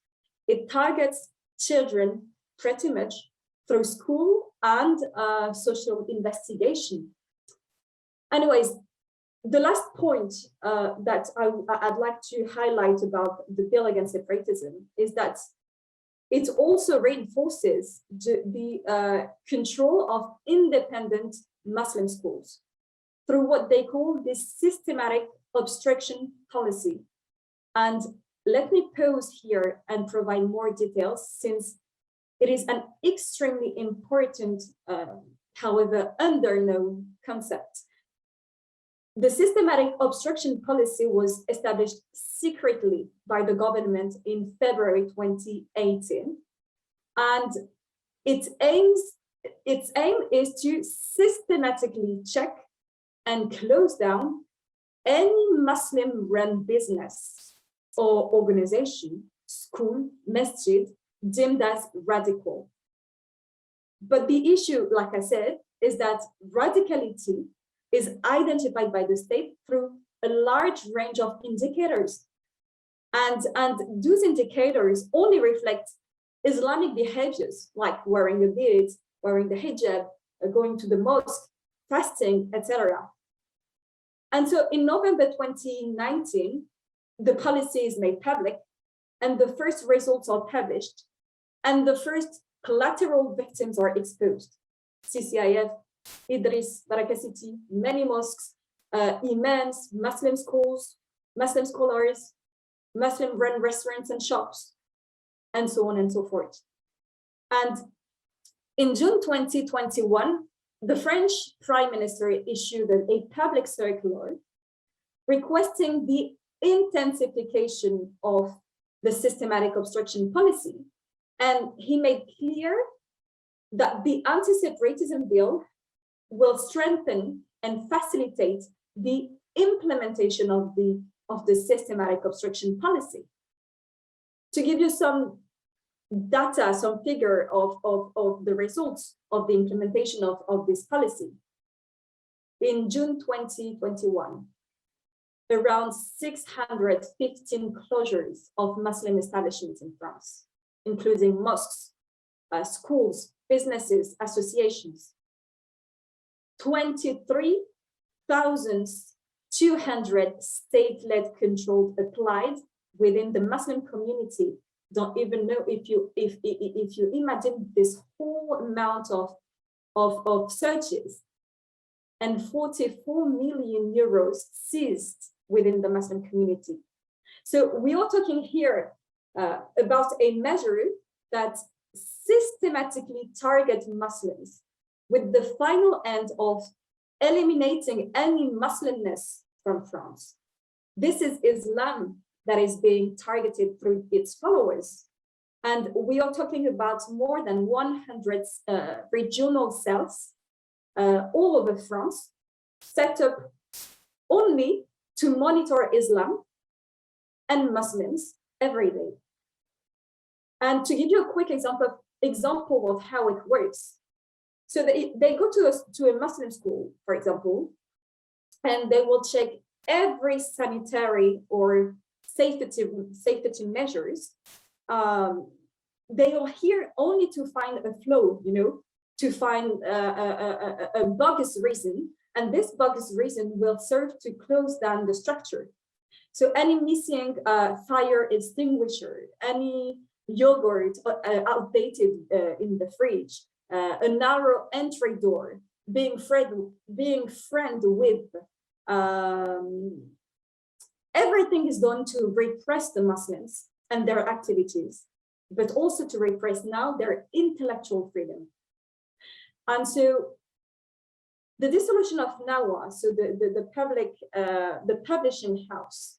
It targets children pretty much through school and social investigation. Anyways, the last point that I'd like to highlight about the bill against separatism is that it also reinforces the control of independent Muslim schools through what they call this systematic obstruction policy. And let me pause here and provide more details, since it is an extremely important, however, underknown concept. The systematic obstruction policy was established secretly by the government in February 2018, and its aim is to systematically check and close down any Muslim-run business or organization, school, masjid, deemed as radical. But the issue, like I said, is that radicality is identified by the state through a large range of indicators. And those indicators only reflect Islamic behaviors like wearing a beard, wearing the hijab, going to the mosque, fasting, etc. And so in November 2019, the policy is made public and the first results are published and the first collateral victims are exposed. CCIE, Idriss, BarakaCity, many mosques, imams, Muslim schools, Muslim scholars, Muslim-run restaurants and shops, and so on and so forth. And in June 2021, the French Prime Minister issued a public circular requesting the intensification of the systematic obstruction policy. And he made clear that the anti-separatism bill will strengthen and facilitate the implementation of the systematic obstruction policy. To give you some data, some figure of the results of the implementation of this policy. In June 2021, around 615 closures of Muslim establishments in France, including mosques, schools, businesses, associations. 23,200 state-led controls applied within the Muslim community. Don't even know if you imagine this whole amount of searches, and 44 million euros seized within the Muslim community. So we are talking here about a measure that systematically targets Muslims with the final end of eliminating any Muslimness from France. This is Islam that is being targeted through its followers. And we are talking about more than 100 regional cells all over France, set up only to monitor Islam and Muslims every day. And to give you a quick example of how it works. So they go to a Muslim school, for example, and they will check every sanitary or safety measures. They are here only to find a flaw, to find a bogus reason, and this bogus reason will serve to close down the structure. So any missing fire extinguisher, any yogurt outdated in the fridge, a narrow entry door, being friend with, everything is done to repress the Muslims and their activities, but also to repress now their intellectual freedom. And so the dissolution of Nawa, so the publishing house,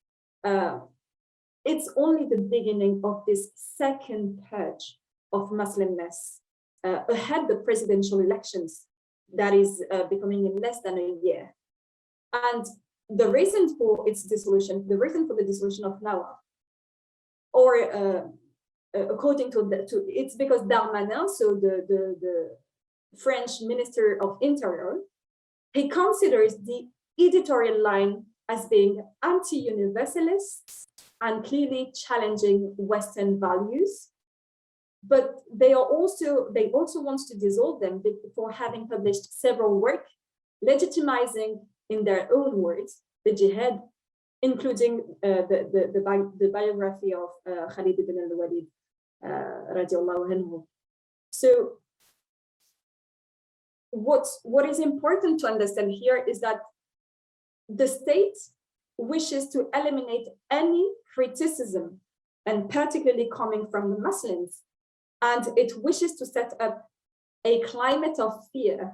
it's only the beginning of this second purge of Muslimness ahead the presidential elections that is becoming in less than a year. And the reason for its dissolution, the reason for the dissolution of Nawa, or according to it's because Darmanin, so the French Minister of Interior, he considers the editorial line as being anti-universalist and clearly challenging Western values. But they also want to dissolve them for having published several works legitimizing, in their own words, the jihad, including the biography of Khalid ibn al-Walid, radiallahu anhu. So what is important to understand here is that the state wishes to eliminate any criticism, and particularly coming from the Muslims, and it wishes to set up a climate of fear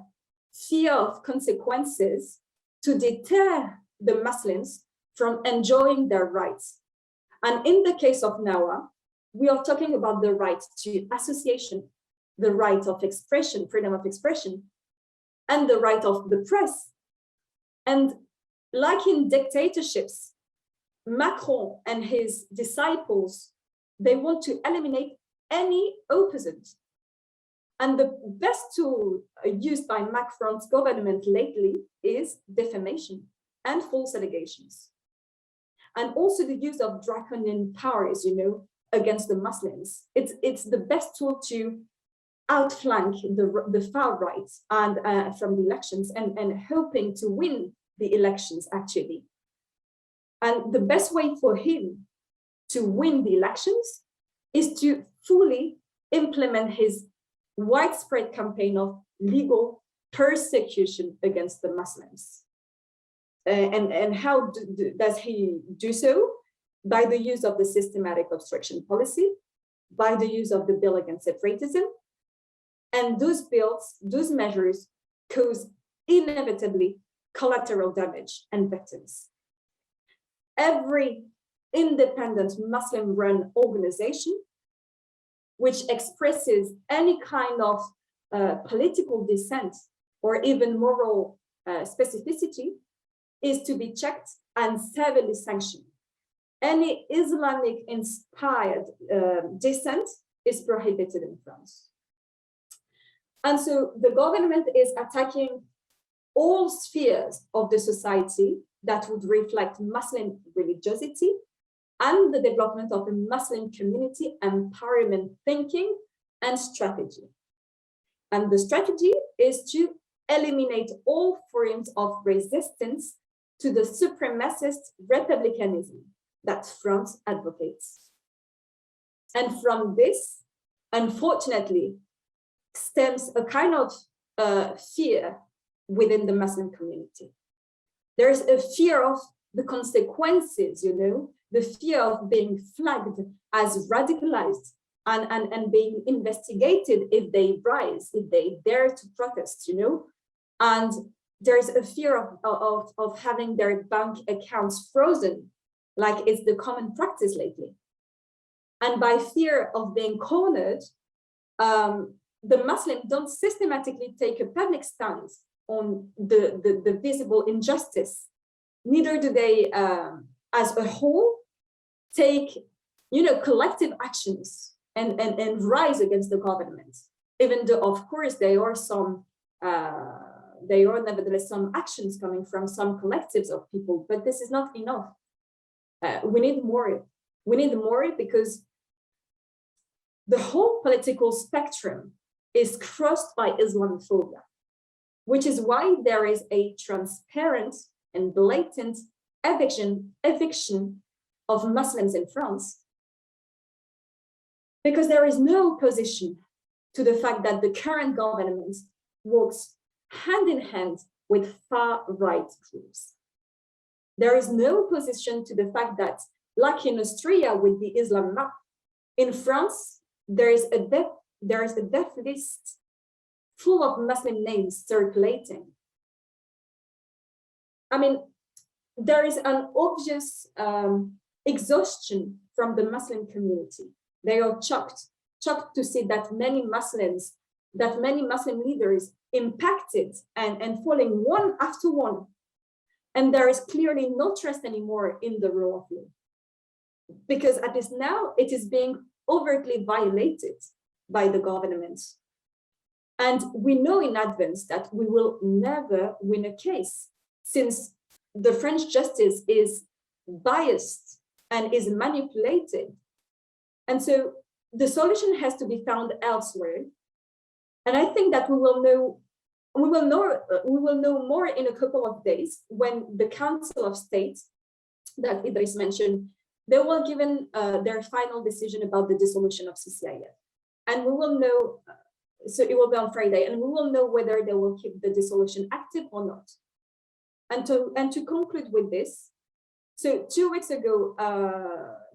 of consequences to deter the Muslims from enjoying their rights. And in the case of Nawa, we are talking about the right to association, the right of expression, freedom of expression, and the right of the press. And like in dictatorships, Macron and his disciples, they want to eliminate any opposite. And the best tool used by Macron's government lately is defamation and false allegations. And also the use of draconian powers, against the Muslims. It's the best tool to outflank the far right and from the elections and hoping to win the elections, actually. And the best way for him to win the elections is to fully implement his widespread campaign of legal persecution against the Muslims. And how does he do so? By the use of the systematic obstruction policy, by the use of the bill against separatism. And those bills, those measures cause inevitably collateral damage and victims. Every independent Muslim-run organization which expresses any kind of political dissent or even moral specificity is to be checked and severely sanctioned. Any Islamic-inspired dissent is prohibited in France. And so the government is attacking all spheres of the society that would reflect Muslim religiosity and the development of a Muslim community empowerment thinking and strategy. And the strategy is to eliminate all forms of resistance to the supremacist republicanism that France advocates. And from this, unfortunately, stems a kind of fear within the Muslim community. There's a fear of the consequences, the fear of being flagged as radicalized and being investigated if they rise, if they dare to protest, And there's a fear of having their bank accounts frozen, like it's the common practice lately. And by fear of being cornered, the Muslims don't systematically take a public stance on the visible injustice. Neither do they, as a whole, take collective actions and rise against the government. Even though, of course, there are nevertheless some actions coming from some collectives of people, but this is not enough. We need more. We need more because the whole political spectrum is crossed by Islamophobia, which is why there is a transparent and blatant eviction of Muslims in France, because there is no opposition to the fact that the current government works hand in hand with far-right groups. There is no opposition to the fact that, like in Austria with the Islam map, in France, there is a death list full of Muslim names circulating. I mean, there is an obvious exhaustion from the Muslim community. They are shocked to see that many Muslim leaders impacted and falling one after one. And there is clearly no trust anymore in the rule of law. Because at least now it is being overtly violated by the government. And we know in advance that we will never win a case, since the French justice is biased and is manipulated. And so the solution has to be found elsewhere. And I think that we will know more in a couple of days when the Council of State that Idris mentioned, they will give their final decision about the dissolution of CCIE. And we will know, so it will be on Friday, and we will know whether they will keep the dissolution active or not. And to conclude with this, so 2 weeks ago,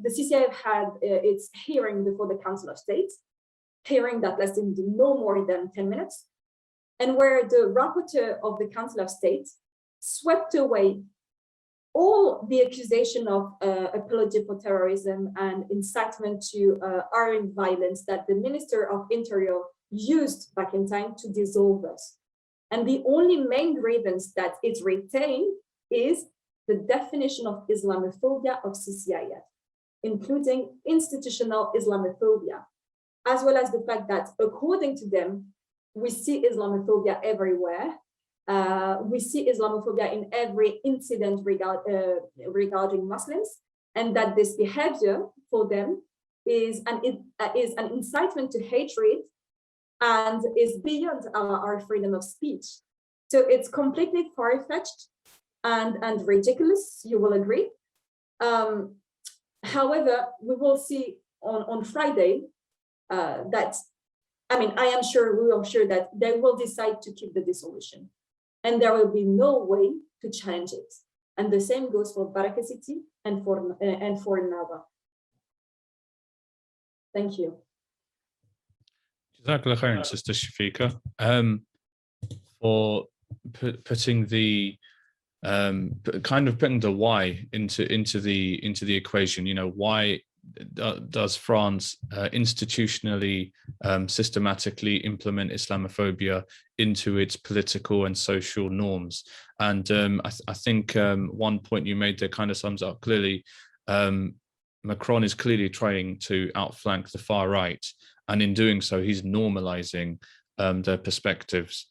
the CCIE had its hearing before the Council of State, hearing that lasted no more than 10 minutes, and where the rapporteur of the Council of State swept away all the accusation of apology for terrorism and incitement to armed violence that the Minister of Interior used back in time to dissolve us. And the only main grievance that it retained is the definition of Islamophobia of CCIE, including institutional Islamophobia. as well as the fact that according to them, we see Islamophobia everywhere. We see Islamophobia in every incident regarding Muslims, and that this behavior for them is an incitement to hatred and is beyond our freedom of speech. So it's completely far-fetched and ridiculous, you will agree. However, we will see on Friday that, I mean, I am sure, we are sure that they will decide to keep the dissolution, and there will be no way to change it. And the same goes for BarakaCity and for Nawa. Thank you. Jazakallah khairan, Sister Chafika, for putting the kind of putting the why into the equation. You know, why does France institutionally, systematically implement Islamophobia into its political and social norms? And I think one point you made there kind of sums up clearly. Macron is clearly trying to outflank the far right, and in doing so, he's normalizing their perspectives.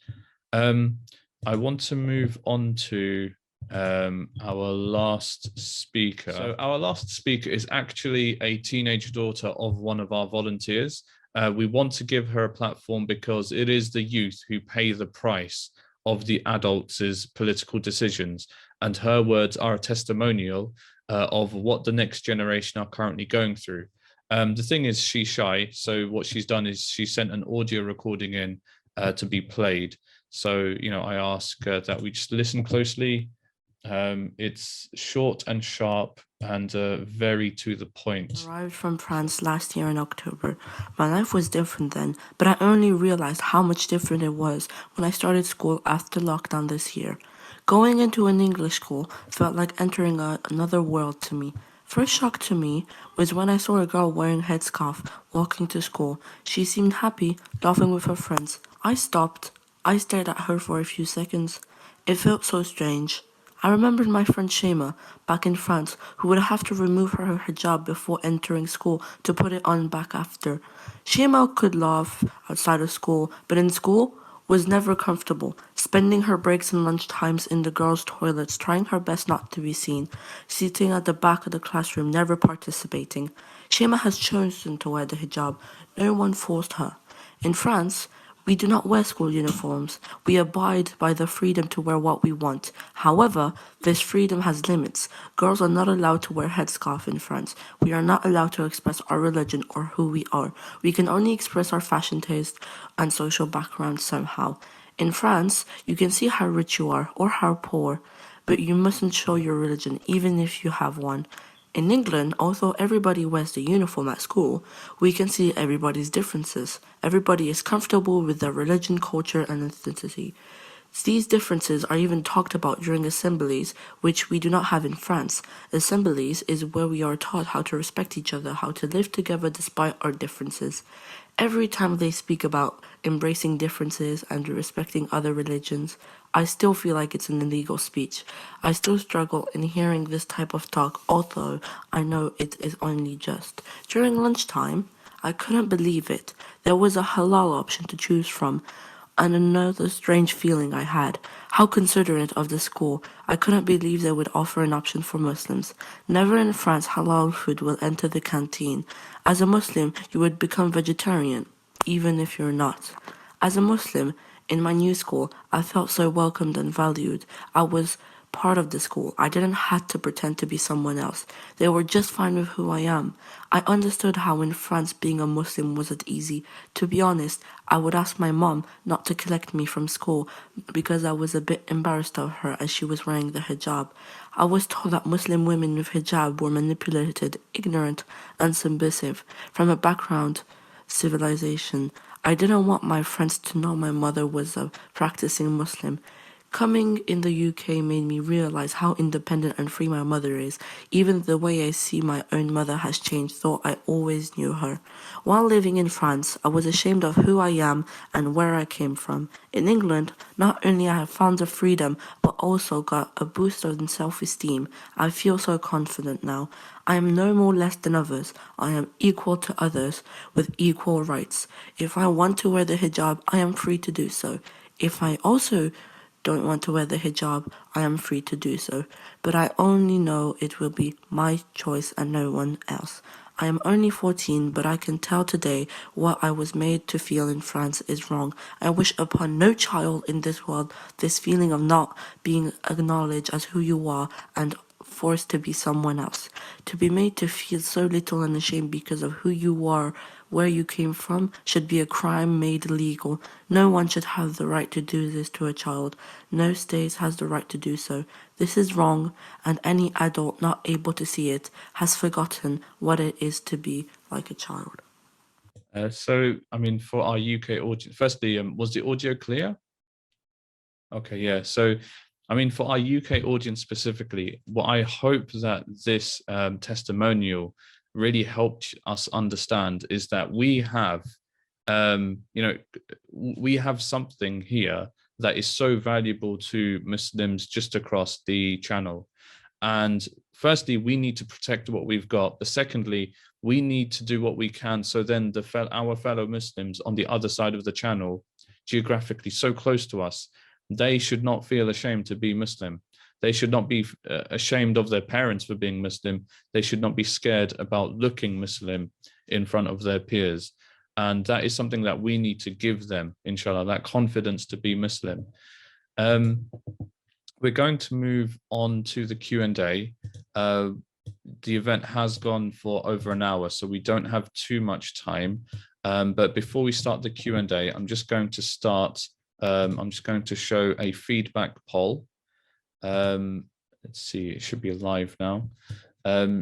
I want to move on to our last speaker. So our last speaker is actually a teenage daughter of one of our volunteers. We want to give her a platform because it is the youth who pay the price of the adults' political decisions, and her words are a testimonial of what the next generation are currently going through. The thing is, she's shy, so what she's done is she sent an audio recording in to be played. So, you know, I ask that we just listen closely. It's short and sharp and very to the point. I arrived from France last year in October. My life was different then, but I only realized how much different it was when I started school after lockdown this year. Going into an English school felt like entering another world to me. First shock to me was when I saw a girl wearing a headscarf walking to school. She seemed happy, laughing with her friends. I stopped. I stared at her for a few seconds. It felt so strange. I remembered my friend Shema back in France, who would have to remove her hijab before entering school to put it on back after. Shema could laugh outside of school, but in school was never comfortable, spending her breaks and lunch times in the girls' toilets, trying her best not to be seen, sitting at the back of the classroom, never participating. Shema has chosen to wear the hijab. No one forced her. In France, we do not wear school uniforms. We abide by the freedom to wear what we want. However, this freedom has limits. Girls are not allowed to wear headscarf in France. We are not allowed to express our religion or who we are. We can only express our fashion taste and social background somehow. In France, you can see how rich you are or how poor, but you mustn't show your religion even if you have one. In England, although everybody wears the uniform at school, we can see everybody's differences. Everybody is comfortable with their religion, culture, and ethnicity. These differences are even talked about during assemblies, which we do not have in France. Assemblies is where we are taught how to respect each other, how to live together despite our differences. Every time they speak about embracing differences and respecting other religions, I still feel like it's an illegal speech. I still struggle in hearing this type of talk, although I know it is only just. During lunchtime, I couldn't believe it. There was a halal option to choose from, and another strange feeling I had. How considerate of the school. I couldn't believe they would offer an option for Muslims. Never in France halal food will enter the canteen. As a Muslim, you would become vegetarian, even if you're not. As a Muslim, in my new school, I felt so welcomed and valued. I was part of the school. I didn't have to pretend to be someone else. They were just fine with who I am. I understood how in France being a Muslim wasn't easy. To be honest, I would ask my mom not to collect me from school because I was a bit embarrassed of her as she was wearing the hijab. I was told that Muslim women with hijab were manipulated, ignorant, and submissive from a background civilization. I didn't want my friends to know my mother was a practicing Muslim. Coming in the UK made me realize how independent and free my mother is. Even the way I see my own mother has changed, though I always knew her. While living in France, I was ashamed of who I am and where I came from. In England, not only I have found the freedom, but also got a boost in self-esteem. I feel so confident now. I am no more less than others. I am equal to others with equal rights. If I want to wear the hijab, I am free to do so. If I also don't want to wear the hijab, I am free to do so. But I only know it will be my choice and no one else. I am only 14, but I can tell today what I was made to feel in France is wrong. I wish upon no child in this world this feeling of not being acknowledged as who you are and forced to be someone else. To be made to feel so little and ashamed because of who you are, where you came from, should be a crime made legal. No one should have the right to do this to a child. No state has the right to do so. This is wrong, and any adult not able to see it has forgotten what it is to be like a child. So, I mean, for our UK audience, firstly, was the audio clear? Okay, yeah. So, I mean, for our UK audience specifically, what I hope that this testimonial really helped us understand is that we have, we have something here that is so valuable to Muslims just across the channel. And firstly, we need to protect what we've got. But secondly, we need to do what we can so then our fellow Muslims on the other side of the channel, geographically so close to us, they should not feel ashamed to be Muslim. They should not be ashamed of their parents for being Muslim. They should not be scared about looking Muslim in front of their peers. And that is something that we need to give them, inshallah, that confidence to be Muslim. We're going to move on to the Q&A. The event has gone for over an hour, so we don't have too much time. But before we start the Q&A, I'm just going to show a feedback poll. Let's see, it should be live now.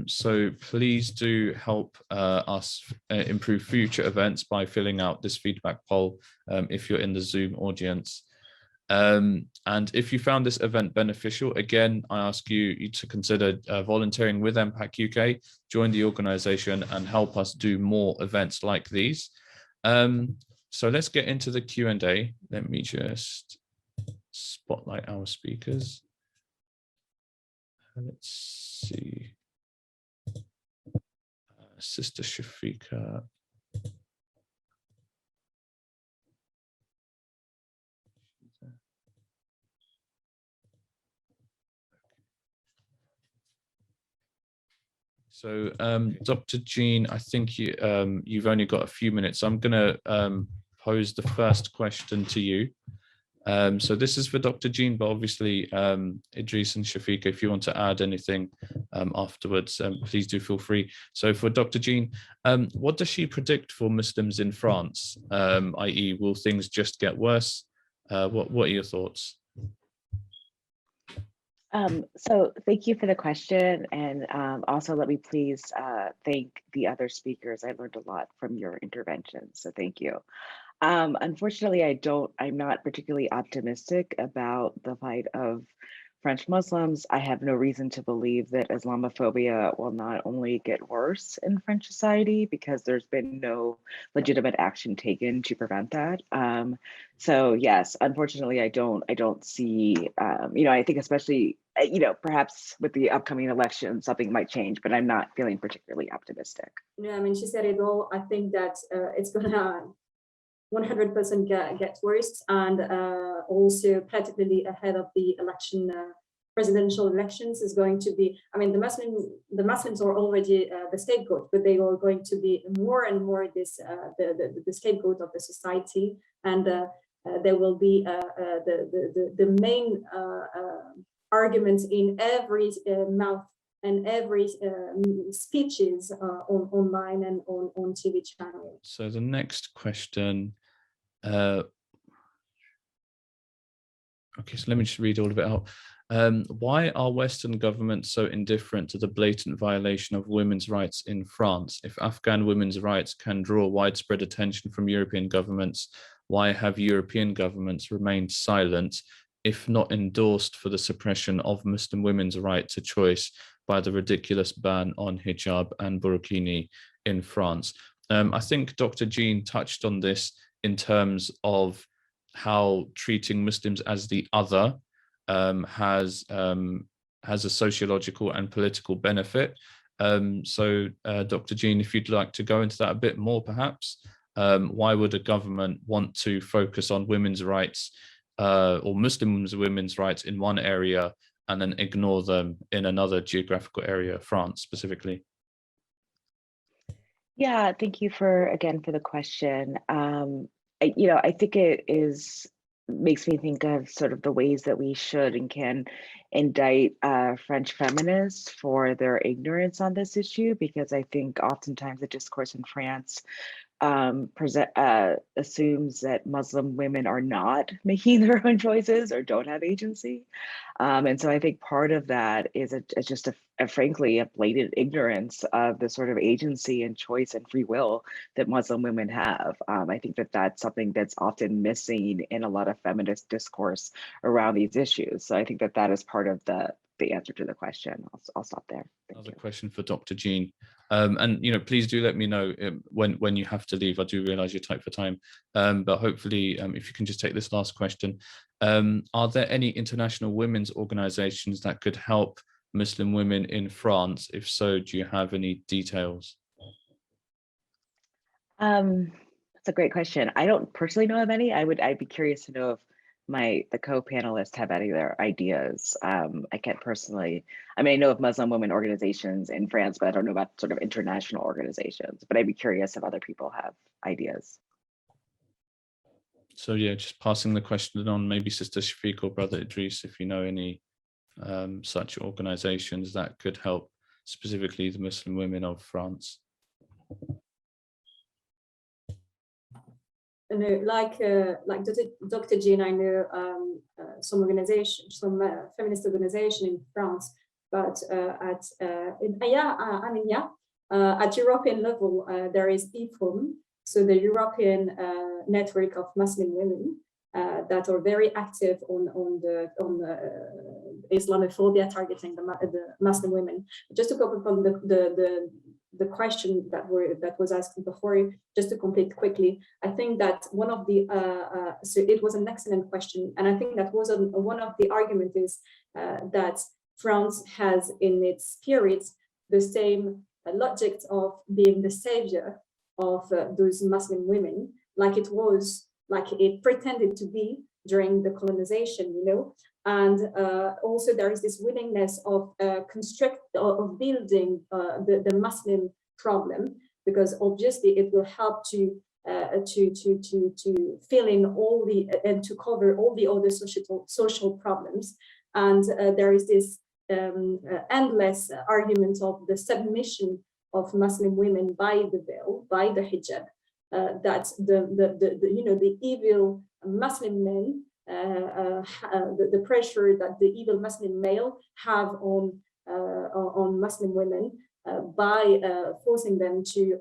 So please do help us improve future events by filling out this feedback poll if you're in the Zoom audience. And if you found this event beneficial, again, I ask you to consider volunteering with MPACUK, join the organization and help us do more events like these. So let's get into the Q&A. Let me just spotlight our speakers. Let's see. Sister Chafika. So, Dr. Jean, I think you've only got a few minutes. I'm going to pose the first question to you. So this is for Dr. Jean, but obviously, Idris and Chafika, if you want to add anything afterwards, please do feel free. So for Dr. Jean, what does she predict for Muslims in France? I.e., will things just get worse? What are your thoughts? So thank you for the question. And also let me please thank the other speakers. I learned a lot from your intervention, so thank you. Unfortunately, I'm not particularly optimistic about the plight of French Muslims. I have no reason to believe that Islamophobia will not only get worse in French society because there's been no legitimate action taken to prevent that. So yes, unfortunately, I don't see, I think especially, perhaps with the upcoming election, something might change, but I'm not feeling particularly optimistic. Yeah, I mean, she said it all. I think that it's gonna 100% get worse, and also particularly ahead of the election, presidential elections is going to be. I mean, the Muslims are already the scapegoat, but they are going to be more and more the scapegoat of the society, and there will be the main arguments in every mouth and every speeches online and on TV channels. So the next question. Okay, so let me just read all of it out. Why are Western governments so indifferent to the blatant violation of women's rights in France? If Afghan women's rights can draw widespread attention from European governments, why have European governments remained silent? if not endorsed, for the suppression of Muslim women's right to choice by the ridiculous ban on hijab and burkini in France. I think Dr. Jean touched on this in terms of how treating Muslims as the other has a sociological and political benefit. So Dr. Jean, if you'd like to go into that a bit more, perhaps, why would a government want to focus on women's rights or Muslim women's rights in one area and then ignore them in another geographical area, France specifically? Yeah, thank you again for the question. I think makes me think of sort of the ways that we should and can indict French feminists for their ignorance on this issue, because I think oftentimes the discourse in France assumes that Muslim women are not making their own choices or don't have agency. And so I think part of that is just frankly, a blatant ignorance of the sort of agency and choice and free will that Muslim women have. I think that that's something that's often missing in a lot of feminist discourse around these issues. So I think that that is part of the answer to the question. I'll stop there. Another question for Dr. Jean. And please do let me know when you have to leave. I do realize you're tight for time, but hopefully if you can just take this last question. Are there any international women's organizations that could help Muslim women in France? If so, do you have any details? That's a great question. I don't personally know of any. I'd be curious to know if the co-panelists have any other ideas. I can't personally, I know of Muslim women organizations in France, but I don't know about sort of international organizations, but I'd be curious if other people have ideas. So yeah, just passing the question on, maybe Sister Chafika or Brother Idris, if you know any such organizations that could help specifically the Muslim women of France. No, like Dr. Jean, I know some organizations, some feminist organization in France, but at European level, there is IFOM, so the European network of Muslim women that are very active on the Islamophobia targeting the Muslim women. Just to comment on the question that was asked before, just to complete quickly, I think that one of the so it was an excellent question, and I think that was one of the arguments is that France has in its spirit the same logic of being the savior of those Muslim women, like it pretended to be during the colonization, and also there is this willingness of building the Muslim problem, because obviously it will help to fill in all and to cover all the other social problems, and there is this endless argument of the submission of Muslim women by the veil, by the hijab, that the evil Muslim men, the pressure that the evil Muslim male have on Muslim women by forcing them to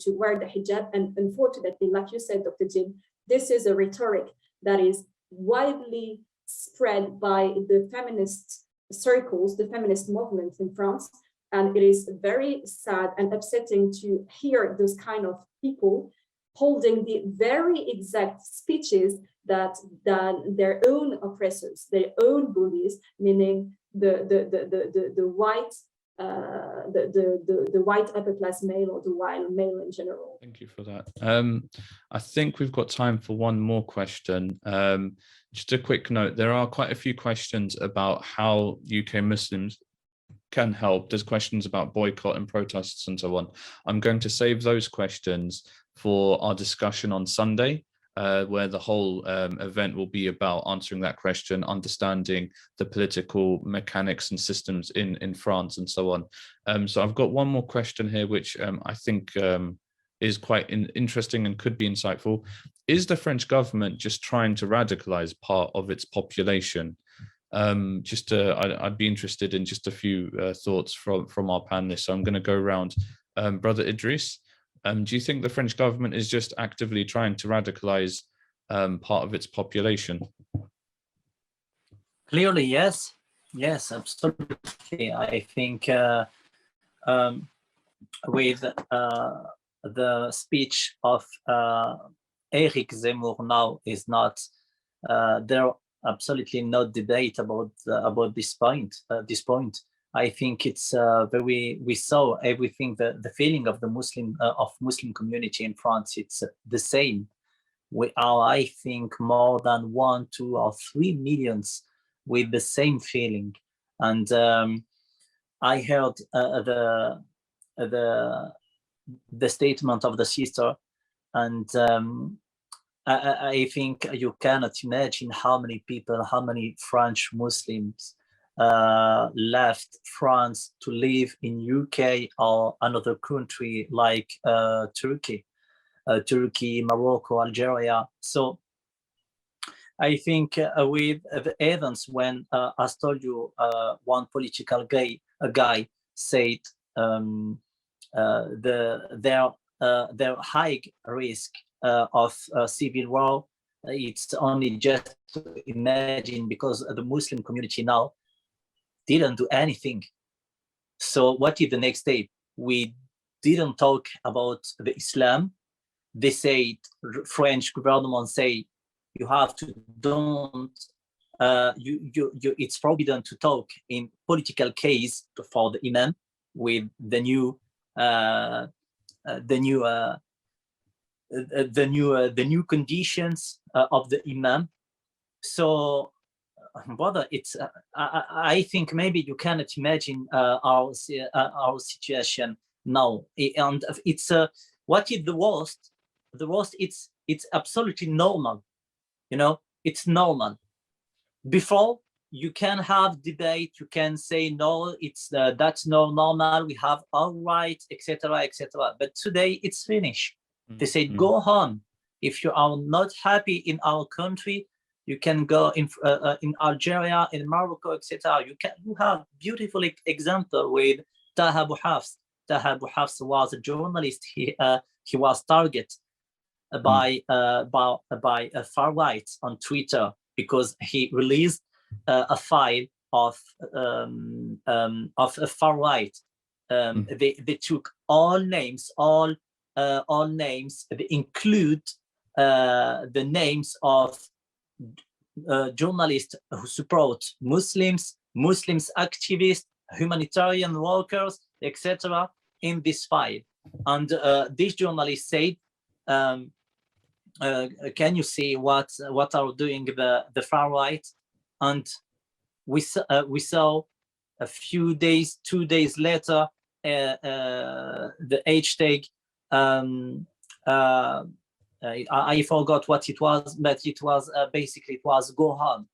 wear the hijab. And unfortunately, like you said, Dr. Jim, this is a rhetoric that is widely spread by the feminist circles, the feminist movement in France. And it is very sad and upsetting to hear those kind of people holding the very exact speeches that their own oppressors, their own bullies, meaning the white the white upper class male or the white male in general. Thank you for that. I think we've got time for one more question. Just a quick note, there are quite a few questions about how UK Muslims can help. There's questions about boycott and protests and so on. I'm going to save those questions for our discussion on Sunday, where the whole event will be about answering that question, understanding the political mechanics and systems in France and so on. So I've got one more question here, which I think is quite interesting and could be insightful. Is the French government just trying to radicalize part of its population? I'd be interested in just a few thoughts from our panelists. So I'm going to go around. Brother Idris, do you think the French government is just actively trying to radicalize part of its population? Clearly, yes. Yes, absolutely. I think with the speech of Eric Zemmour now is not, there absolutely no debate about this point. I think it's we saw everything, the feeling of the Muslim community in France, it's the same. We are, I think, more than 1, 2, or 3 millions with the same feeling. And I heard the statement of the sister, and I think you cannot imagine how many people, how many French Muslims left France to live in UK or another country like Turkey, Morocco, Algeria. So I think with the events, when as told you, one political guy said their high risk of civil war, it's only just to imagine, because the Muslim community now didn't do anything. So what is the next step? We didn't talk about the Islam. They say, French government say, you have to don't, it's forbidden to talk in political case for the imam with the new conditions of the imam. So brother, it's I think maybe you cannot imagine our situation now, and it's what is the worst? The worst, it's absolutely normal, you know, it's normal. Before, you can have debate, you can say no, it's that's not normal, we have our rights, etc., etc. But today it's finished. They say go home. If you are not happy in our country, you can go in Algeria, in Morocco, etc. You have beautiful example with Taha Abu Hafs. Taha Abu Hafs was a journalist. He was targeted by far right on Twitter because he released a file of a far right. They took all names, all names. They include the names of journalists who support Muslims, activists, humanitarian workers, etc. in this file. And this journalist said, can you see what are doing the far right? And we saw a few days, 2 days later, the hashtag. I forgot what it was, but it was basically it was go home.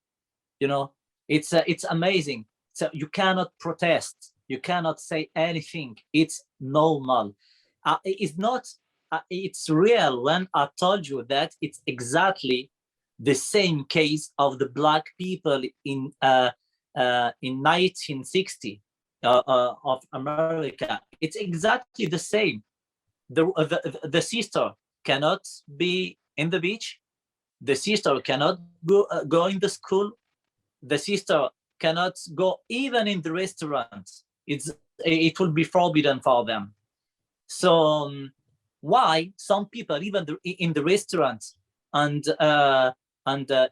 You know, it's amazing. So you cannot protest, you cannot say anything. It's normal. It's not. It's real when I told you that it's exactly the same case of the black people in 1960 of America. It's exactly the same. The sister cannot be in the beach. The sister cannot go in the school. The sister cannot go even in the restaurant. It will be forbidden for them. So why some people even in the restaurants and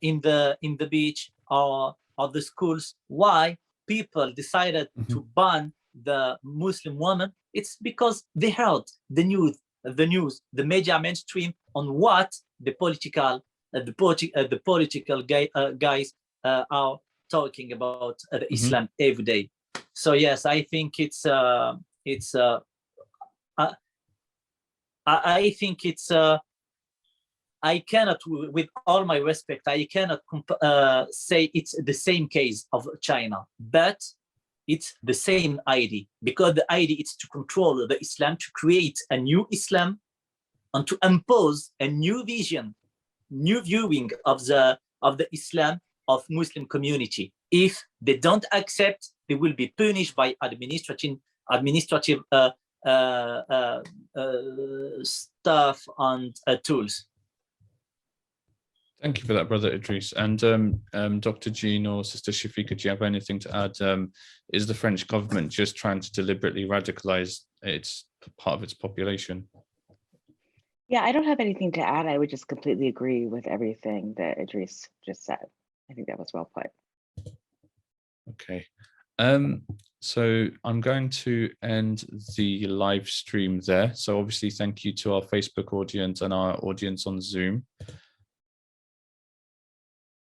in the beach or the schools, why people decided to ban the Muslim woman? It's because they heard the news, the media mainstream on what the political guys are talking about Islam every day. So yes, I think I think it's I cannot, with all my respect, I cannot say it's the same case of China, but it's the same idea, because the idea is to control the Islam, to create a new Islam, and to impose a new vision, new viewing of the Islam of Muslim community. If they don't accept, they will be punished by administrative stuff and tools. Thank you for that, Brother Idris. And Dr. Jean or Sister Chafika, do you have anything to add? Is the French government just trying to deliberately radicalize its part of its population? Yeah, I don't have anything to add. I would just completely agree with everything that Idris just said. I think that was well put. Okay. So I'm going to end the live stream there. So obviously, thank you to our Facebook audience and our audience on Zoom.